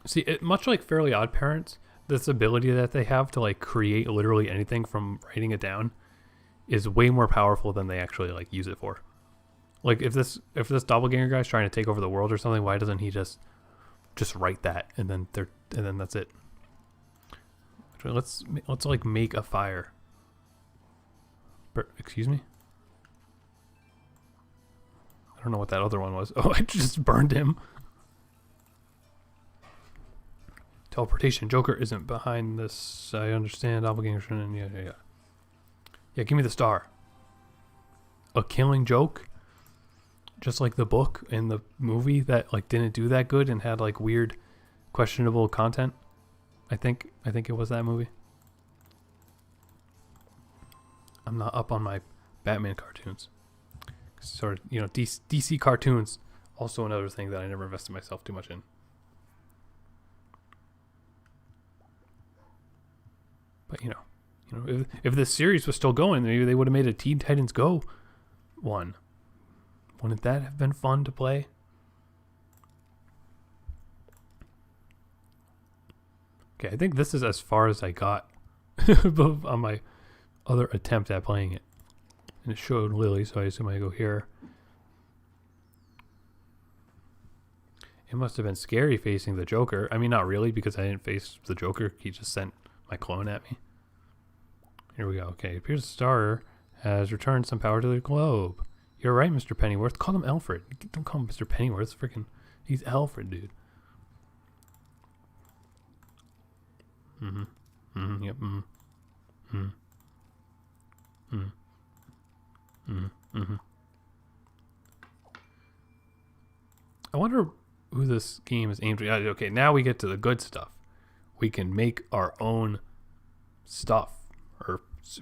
See, much like Fairly Odd Parents, this ability that they have to like create literally anything from writing it down is way more powerful than they actually like use it for. Like if this doppelganger guy's trying to take over the world or something, why doesn't he just write that and then that's it? Actually, let's like make a fire. Excuse me? I don't know what that other one was. Oh, I just burned him. Teleportation. Joker isn't behind this. I understand. Doppelganger. Yeah. Yeah, give me the star. A killing joke? Just like the book and the movie that like didn't do that good and had like weird, questionable content. I think it was that movie. I'm not up on my Batman cartoons. Sort of, you know, DC cartoons. Also another thing that I never invested myself too much in. But you know, if this series was still going, maybe they would have made a Teen Titans Go one. Wouldn't that have been fun to play? Okay, I think this is as far as I got on my other attempt at playing it. And it showed Lily, so I assume I go here. It must have been scary facing the Joker. I mean, not really, because I didn't face the Joker. He just sent my clone at me. Here we go. Okay, it appears the star has returned some power to the globe. You're right, Mr. Pennyworth. Call him Alfred. Don't call him Mr. Pennyworth. He's Alfred, dude. Yep. I wonder who this game is aimed at. Okay, now we get to the good stuff. We can make our own stuff, or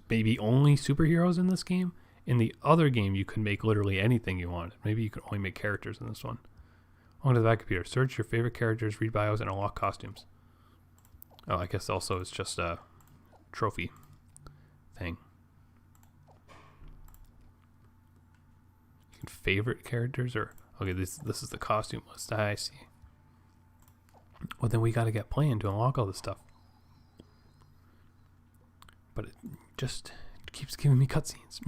maybe only superheroes in this game. In the other game, you could make literally anything you wanted. Maybe you could only make characters in this one. On to the back computer. Search your favorite characters, read bios, and unlock costumes. Oh, I guess also it's just a trophy thing. You can favorite characters, or okay, this is the costume list. I see. Well, then we got to get playing to unlock all this stuff. but it just keeps giving me cutscenes.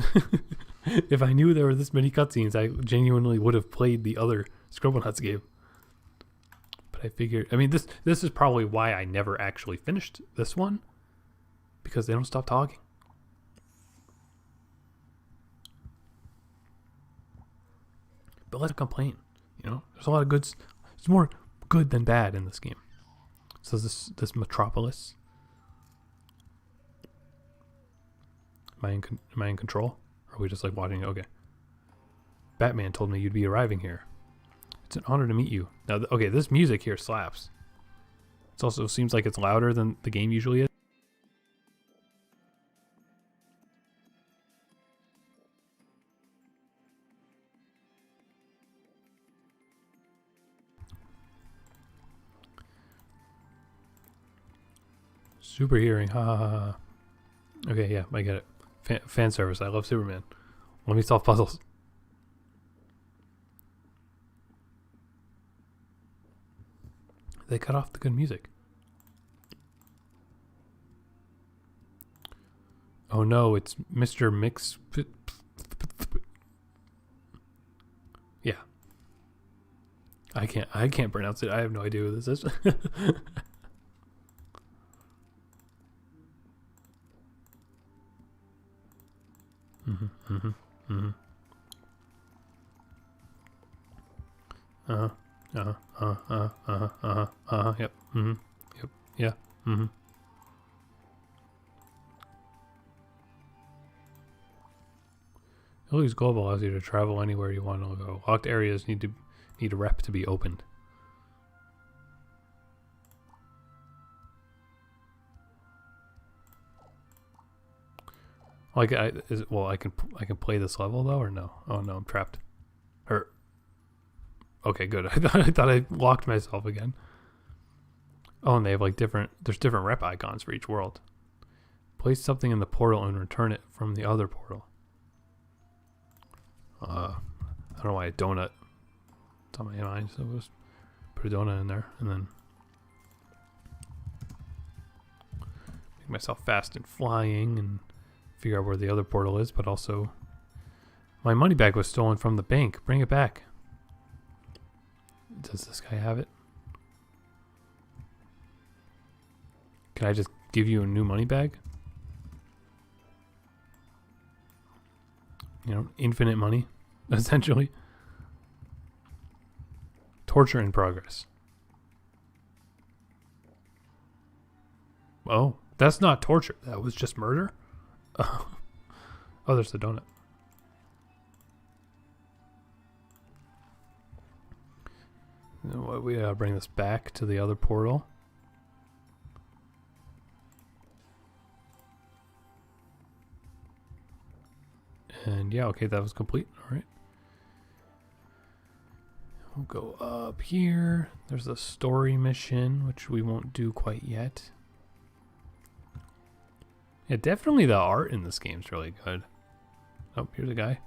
If I knew there were this many cutscenes, I genuinely would have played the other Scribblenauts game. But I figured, I mean, this is probably why I never actually finished this one, because they don't stop talking. But let's complain. You know, there's a lot of good. There's more good than bad in this game. So this Metropolis. Am I in control? Or are we just like watching? Okay. Batman told me you'd be arriving here. It's an honor to meet you. Now, okay, this music here slaps. It also seems like it's louder than the game usually is. Super hearing, ha ha ha ha. Okay, yeah, I get it. Fan service, I love Superman. Let me solve puzzles. They cut off the good music. Oh no, it's Mr. Mix. Yeah. I can't pronounce it. I have no idea what this is. Yep. Yep. Yeah. Illu's Global allows you to travel anywhere you want to go. Locked areas need a rep to be opened. Like I can play this level though, or no? Oh no, I'm trapped. Or okay, good. I thought I locked myself again. Oh, and they have like there's different rep icons for each world. Place something in the portal and return it from the other portal. I don't know why a donut. It's on my mind, so let's put a donut in there and then make myself fast and flying and figure out where the other portal is, but also my money bag was stolen from the bank. Bring it back. Does this guy have it? Can I just give you a new money bag? You know, infinite money, essentially. Torture in progress. Oh, that's not torture. That was just murder? Oh, there's the donut. We bring this back to the other portal. And yeah, okay, that was complete. All right. We'll go up here. There's a story mission, which we won't do quite yet. Yeah, definitely the art in this game is really good. Oh, here's a guy.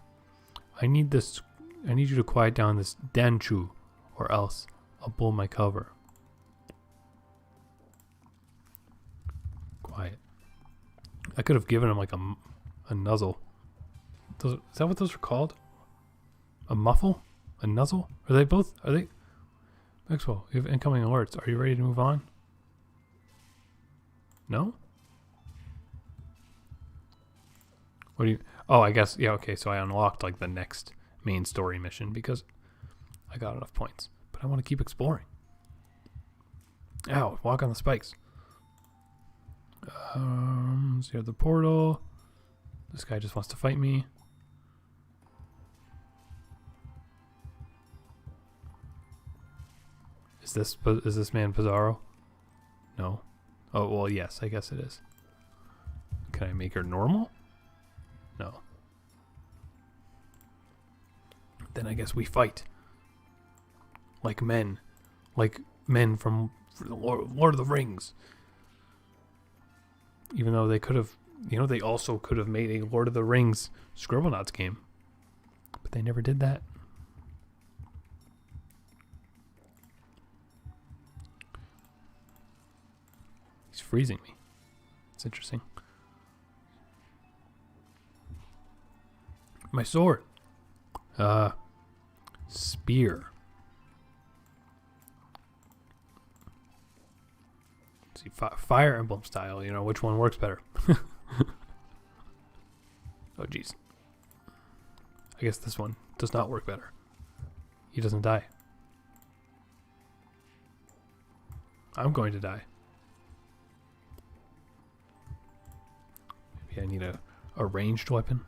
I need you to quiet down this Danchu, or else I'll pull my cover. Quiet. I could have given him like a nuzzle. Is that what those are called? A muffle? A nuzzle? Are they both? Are they? Maxwell, you have incoming alerts. Are you ready to move on? No? What do you... Oh, I guess... Yeah, okay, so I unlocked like the next main story mission because I got enough points. But I want to keep exploring. Ow, walk on the spikes. So you have the portal. This guy just wants to fight me. Is this man Pizarro? No. Oh, well, yes, I guess it is. Can I make her normal? No. Then I guess we fight. Like men. Like men from the Lord of the Rings. Even though they could have, you know, they also could have made a Lord of the Rings Scribblenauts game. But they never did that. He's freezing me. It's interesting. My sword. Spear. Let's see, Fire Emblem style. You know, which one works better? Oh, jeez. I guess this one does not work better. He doesn't die. I'm going to die. Maybe I need a ranged weapon.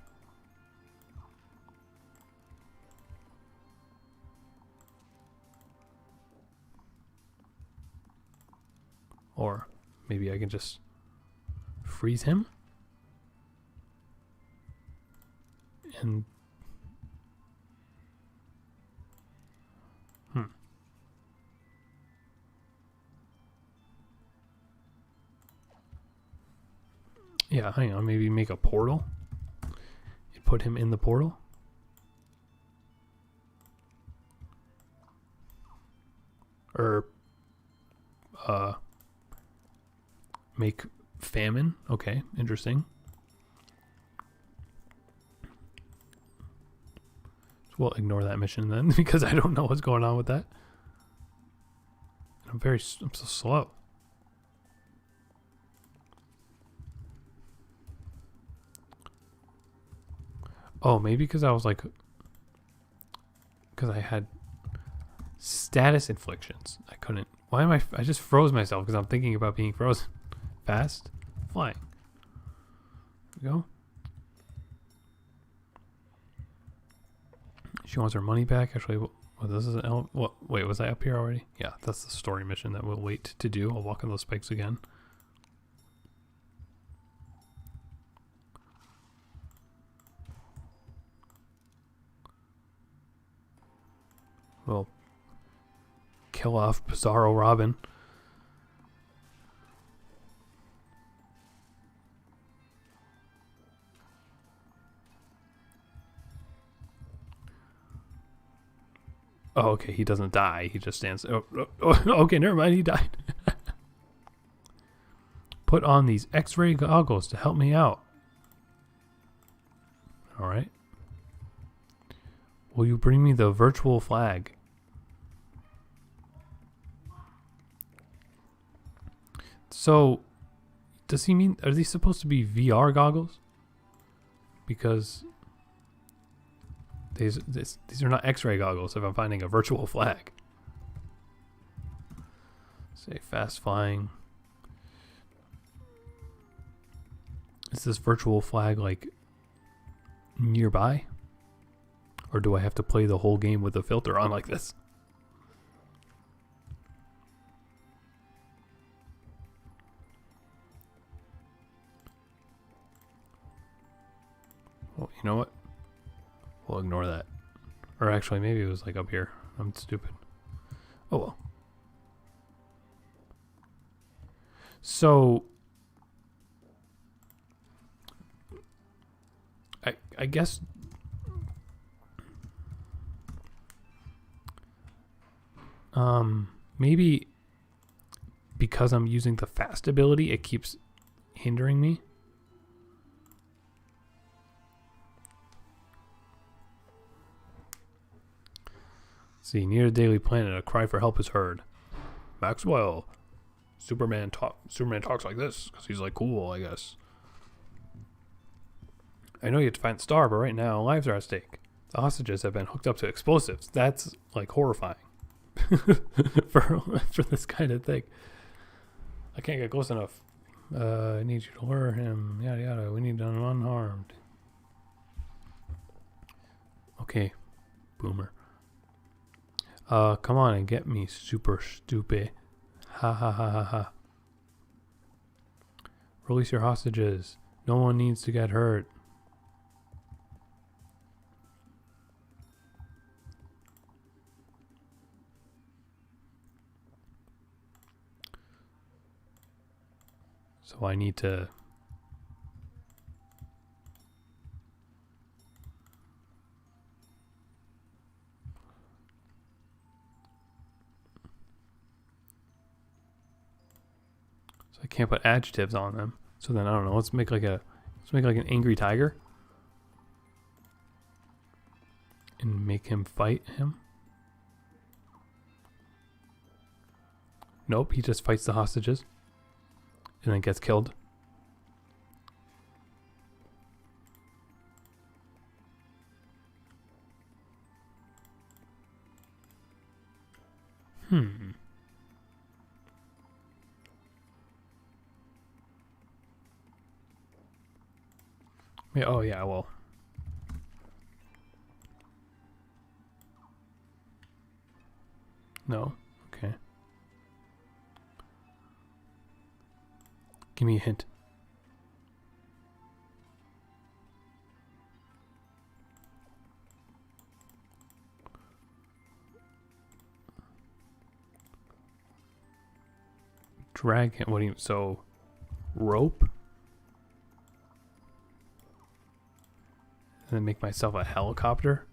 Or maybe I can just freeze him. And yeah, hang on, maybe make a portal. You put him in the portal. Or make famine. Okay, interesting. So we'll ignore that mission then because I don't know what's going on with that. I'm so slow. Oh, maybe because I was like, because I had status inflictions. I couldn't. Why am I just froze myself because I'm thinking about being frozen. Fast, flying. There we go. She wants her money back. Actually, well, this is an what? Wait, was I up here already? Yeah, that's the story mission that we'll wait to do. I'll walk on those spikes again. We'll kill off Bizarro Robin. Oh, okay, he doesn't die. He just stands. Oh, okay, never mind. He died. Put on these X-ray goggles to help me out. All right. Will you bring me the virtual flag? So, does he mean, are these supposed to be VR goggles? Because these are not X-ray goggles if I'm finding a virtual flag. Say fast flying. Is this virtual flag like nearby? Or do I have to play the whole game with the filter on like this? Well, you know what? We'll ignore that. Or actually, maybe it was like up here. I'm stupid. Oh well. So, I guess maybe because I'm using the fast ability, it keeps hindering me. See, near the Daily Planet, a cry for help is heard. Maxwell, Superman talks like this because he's like cool, I guess. I know you have to find the star, but right now lives are at stake. The hostages have been hooked up to explosives. That's like horrifying for this kind of thing. I can't get close enough. I need you to lure him. Yada yada. We need him unharmed. Okay, boomer. Come on and get me, super stupid. Ha ha ha ha ha. Release your hostages. No one needs to get hurt. So I need to... I can't put adjectives on them. So then I don't know. Let's make like an angry tiger. make him fight him. Nope, he just fights the hostages and then gets killed. Yeah, oh yeah, well. No? Okay. Give me a hint. Drag him. What do you... So, rope? And then make myself a helicopter?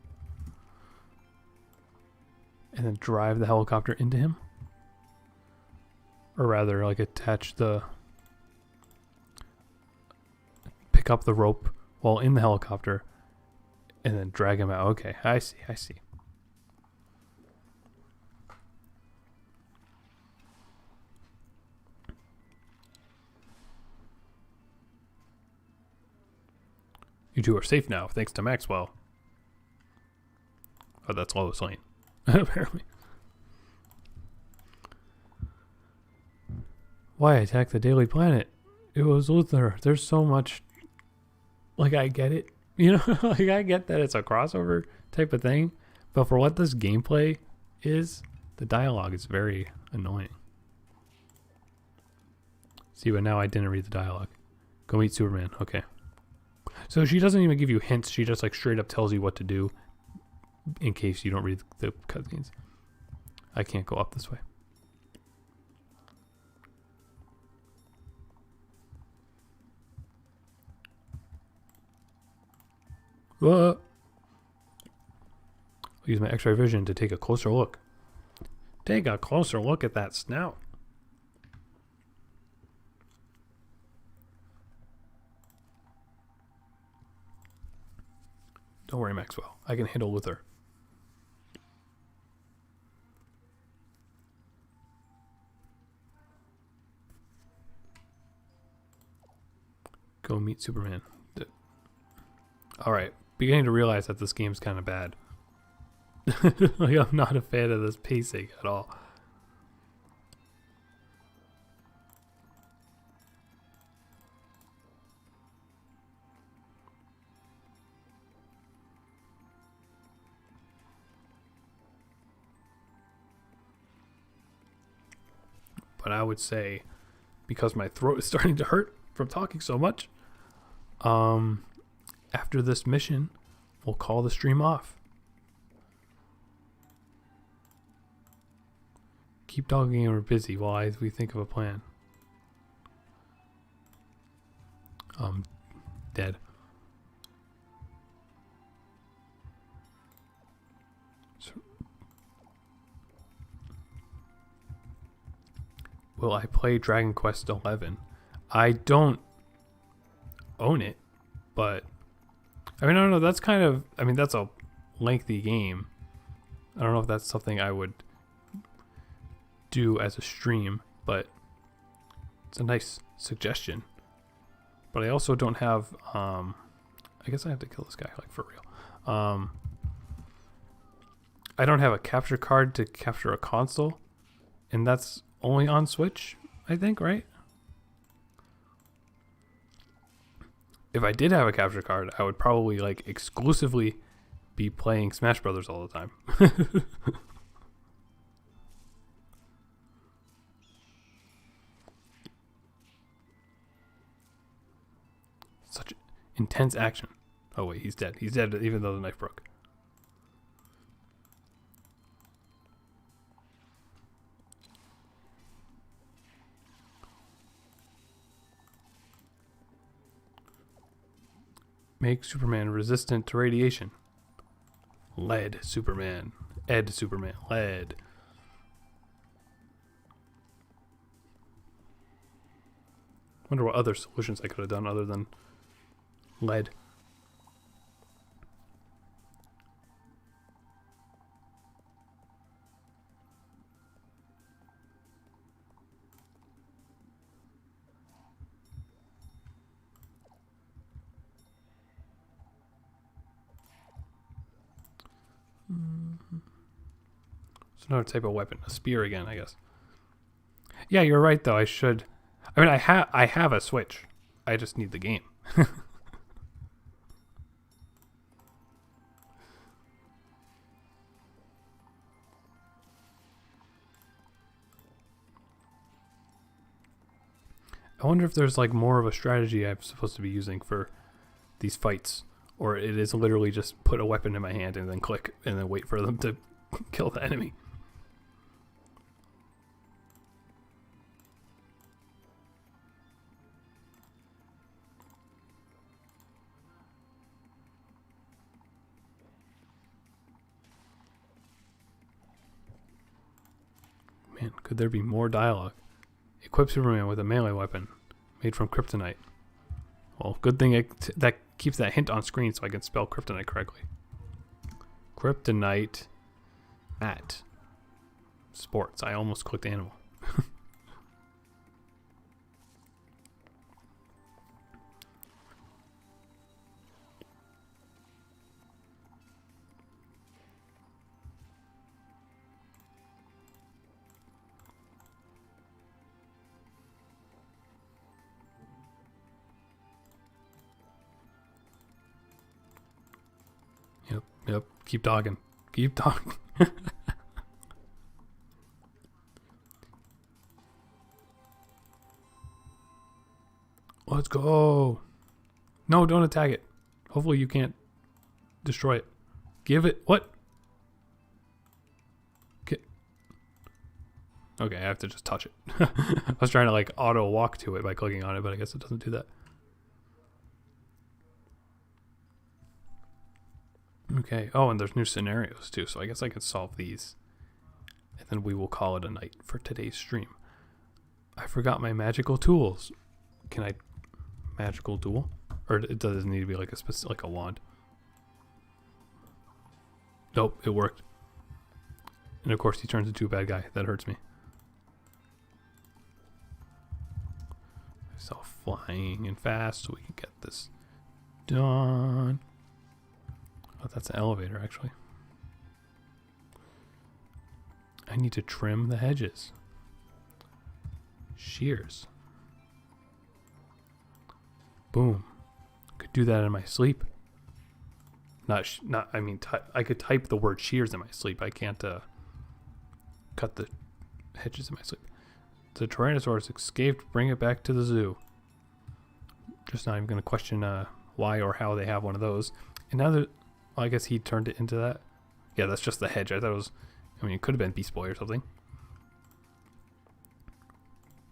And then drive the helicopter into him? Or rather, like, attach the... Pick up the rope while in the helicopter and then drag him out. Okay, I see, I see. You two are safe now, thanks to Maxwell. Oh, that's Lois Lane, apparently. Why attack the Daily Planet? It was Luther. There's so much... Like, I get it. You know, like, I get that it's a crossover type of thing. But for what this gameplay is, the dialogue is very annoying. See, but now I didn't read the dialogue. Go meet Superman. Okay. So she doesn't even give you hints. She just, like, straight up tells you what to do in case you don't read the cutscenes. I can't go up this way. I'll use my X-ray vision to take a closer look. Take a closer look at that snout. Don't worry, Maxwell. I can handle Luther. Go meet Superman. Alright. Beginning to realize that this game's kind of bad. Like, I'm not a fan of this pacing at all. But I would say, because my throat is starting to hurt from talking so much, after this mission, we'll call the stream off. Keep talking and we're busy while we think of a plan. Dead. So, will I play Dragon Quest XI? I don't own it, but I mean, I don't know. That's kind of, I mean, that's a lengthy game. I don't know if that's something I would do as a stream, but it's a nice suggestion. But I also don't have, I guess I have to kill this guy, like, for real. I don't have a capture card to capture a console, and that's only on Switch, I think, right? If I did have a capture card, I would probably, like, exclusively be playing Smash Brothers all the time. Such intense action. Oh wait, he's dead. He's dead even though the knife broke. Make Superman resistant to radiation. Lead Superman. Ed Superman. Lead. Wonder what other solutions I could have done other than lead. It's another type of weapon. A spear again, I guess. Yeah, you're right though. I should. I mean, I have a Switch. I just need the game. I wonder if there's like more of a strategy I'm supposed to be using for these fights, or it is literally just put a weapon in my hand and then click and then wait for them to kill the enemy. Man, could there be more dialogue? Equip Superman with a melee weapon made from kryptonite. Well, good thing that keeps that hint on screen so I can spell kryptonite correctly. Kryptonite at sports. I almost clicked animal. Yep. Keep talking. Keep talking. Let's go. No, don't attack it. Hopefully you can't destroy it. Give it. What? Okay, I have to just touch it. I was trying to like auto walk to it by clicking on it, but I guess it doesn't do that. Okay. Oh, and there's new scenarios too, so I guess I can solve these. And then we will call it a night for today's stream. I forgot my magical tools. Can I magical tool? Or it doesn't need to be like a specific, like a wand. Nope, it worked. And of course he turns into a bad guy. That hurts me. So flying and fast so we can get this done. Oh, that's an elevator, actually. I need to trim the hedges. Shears. Boom. Could do that in my sleep. I mean, I could type the word shears in my sleep. I can't cut the hedges in my sleep. The Tyrannosaurus escaped. Bring it back to the zoo. Just not even going to question why or how they have one of those. And now that... Well, I guess he turned it into that. Yeah, that's just the hedge. I thought it was... I mean, it could have been Beast Boy or something.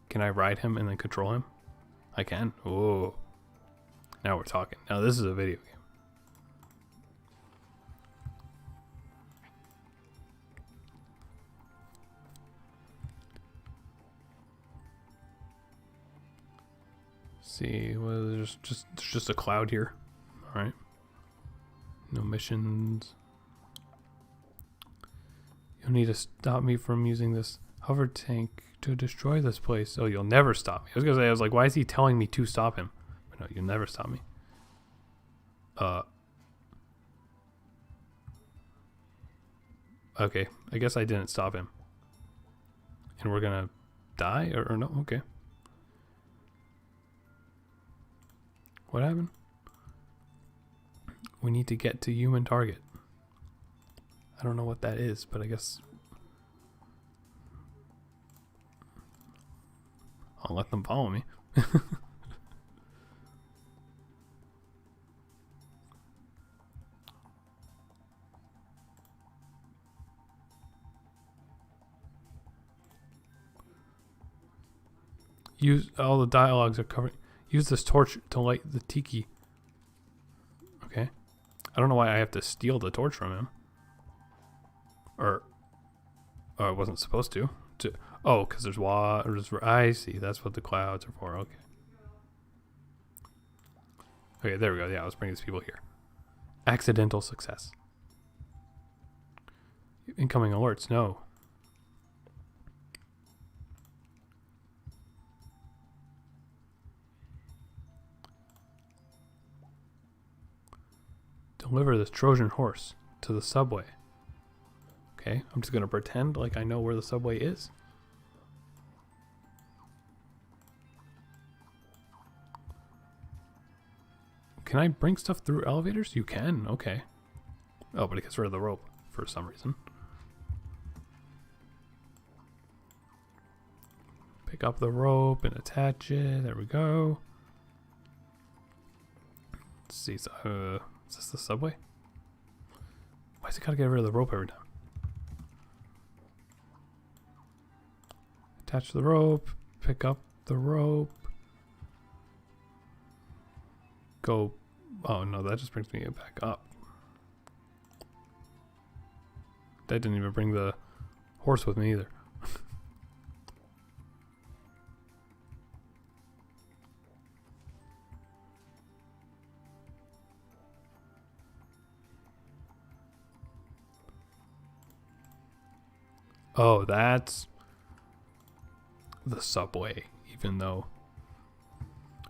Can I ride him and then control him? I can. Oh. Now we're talking. Now this is a video game. See, well, there's just a cloud here. All right. No missions. You'll need to stop me from using this hover tank to destroy this place. Oh, you'll never stop me. I was gonna say, I was like, why is he telling me to stop him? But no, you'll never stop me. Okay, I guess I didn't stop him. And we're gonna die? Or no? Okay. What happened? We need to get to human target. I don't know what that is, but I guess I'll let them follow me. Use all the dialogues are covered. Use this torch to light the tiki. Okay. I don't know why I have to steal the torch from him. Or I wasn't supposed to. Oh, because there's water. I see. That's what the clouds are for. Okay. Okay, there we go. Yeah, let's bring these people here. Accidental success. Incoming alerts. No. Deliver this Trojan horse to the subway. Okay, I'm just gonna pretend like I know where the subway is. Can I bring stuff through elevators? You can, okay. Oh, but it gets rid of the rope for some reason. Pick up the rope and attach it. There we go. Let's see. So, is this the subway? Why is it gotta get rid of the rope every time? Attach the rope. Pick up the rope. Go. Oh no, that just brings me back up. That didn't even bring the horse with me either. Oh, that's the subway, even though,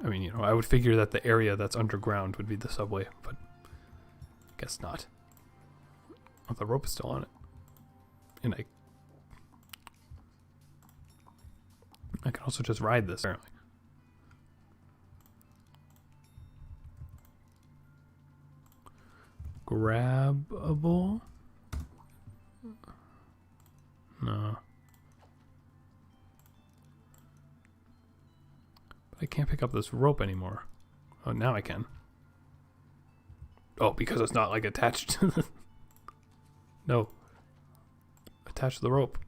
I mean, you know, I would figure that the area that's underground would be the subway, but I guess not. Oh, the rope is still on it. And I can also just ride this, apparently. Grabbable? No. But I can't pick up this rope anymore. Oh, now I can. Oh, because it's not like attached to the... No. Attach the rope.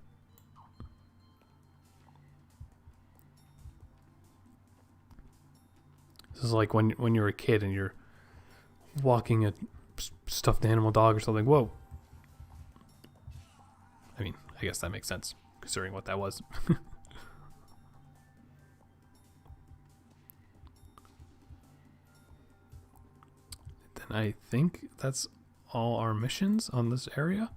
This is like when you're a kid and you're walking a stuffed animal dog or something. Whoa. I mean, I guess that makes sense, considering what that was. Then I think that's all our missions on this area.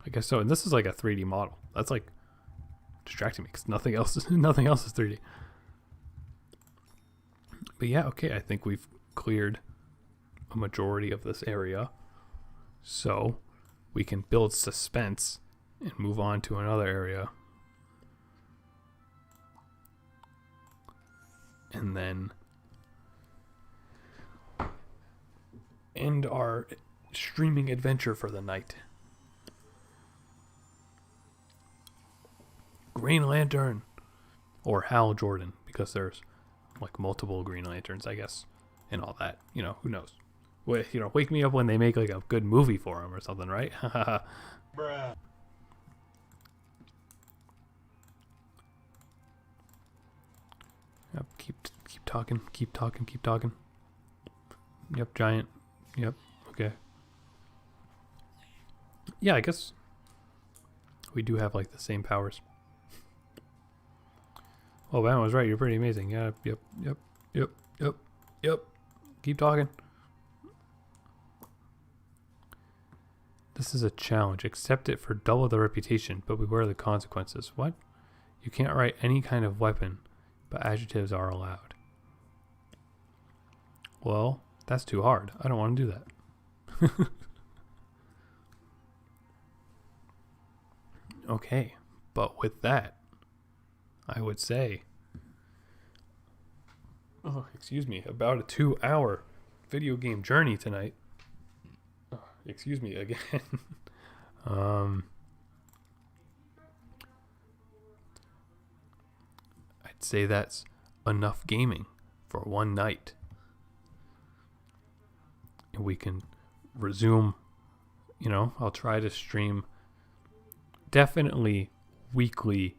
I guess so. And this is like a 3D model. That's like distracting me because nothing else is 3D. But yeah, okay, I think we've cleared a majority of this area. So we can build suspense and move on to another area. And then end our streaming adventure for the night. Green Lantern or Hal Jordan, because there's like multiple Green Lanterns, I guess, and all that. You know, who knows? Wake me up when they make like a good movie for him or something, right? Bruh. Yep, keep talking. Yep, giant. Yep, okay. Yeah, I guess we do have like the same powers. Oh, Batman was right. You're pretty amazing. Yeah, yep. Keep talking. This is a challenge. Accept it for double the reputation, but beware the consequences. What? You can't write any kind of weapon, but adjectives are allowed. Well, that's too hard. I don't want to do that. Okay, but with that, I would say, about a 2-hour video game journey tonight. Excuse me again. I'd say that's enough gaming for one night. And we can resume, I'll try to stream definitely weekly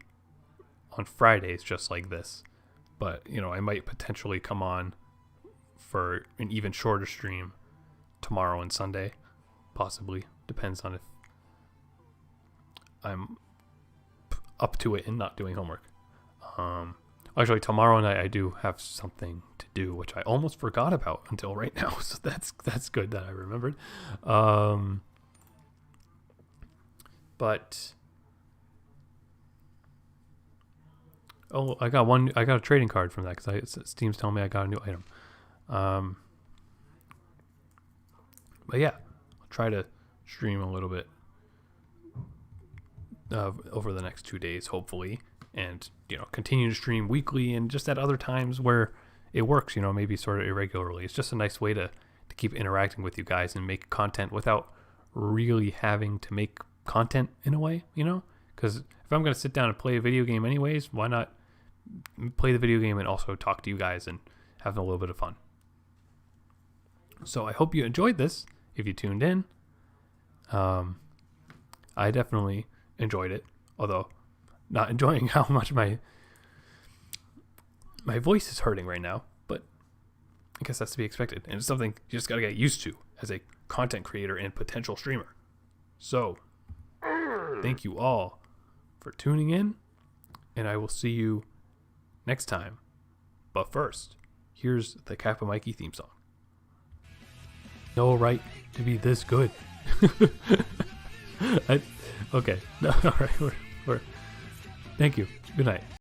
on Fridays just like this. But, I might potentially come on for an even shorter stream tomorrow and Sunday. Possibly. Depends on if I'm up to it and not doing homework. Actually, tomorrow night I do have something to do, which I almost forgot about until right now. So that's good that I remembered. But Oh, I got a trading card from that because Steam's telling me I got a new item. But yeah, I'll try to stream a little bit over the next 2 days, hopefully, and continue to stream weekly and just at other times where it works. Maybe sort of irregularly. It's just a nice way to keep interacting with you guys and make content without really having to make content in a way. Because if I'm gonna sit down and play a video game anyways, why not play the video game and also talk to you guys and have a little bit of fun? So I hope you enjoyed this. If you tuned in, I definitely enjoyed it, although not enjoying how much my voice is hurting right now, but I guess that's to be expected, and it's something you just gotta get used to as a content creator and potential streamer. So thank you all for tuning in, and I will see you next time. But first, here's the Kappa Mikey theme song. No right to be this good. Okay. All right. We're thank you. Good night.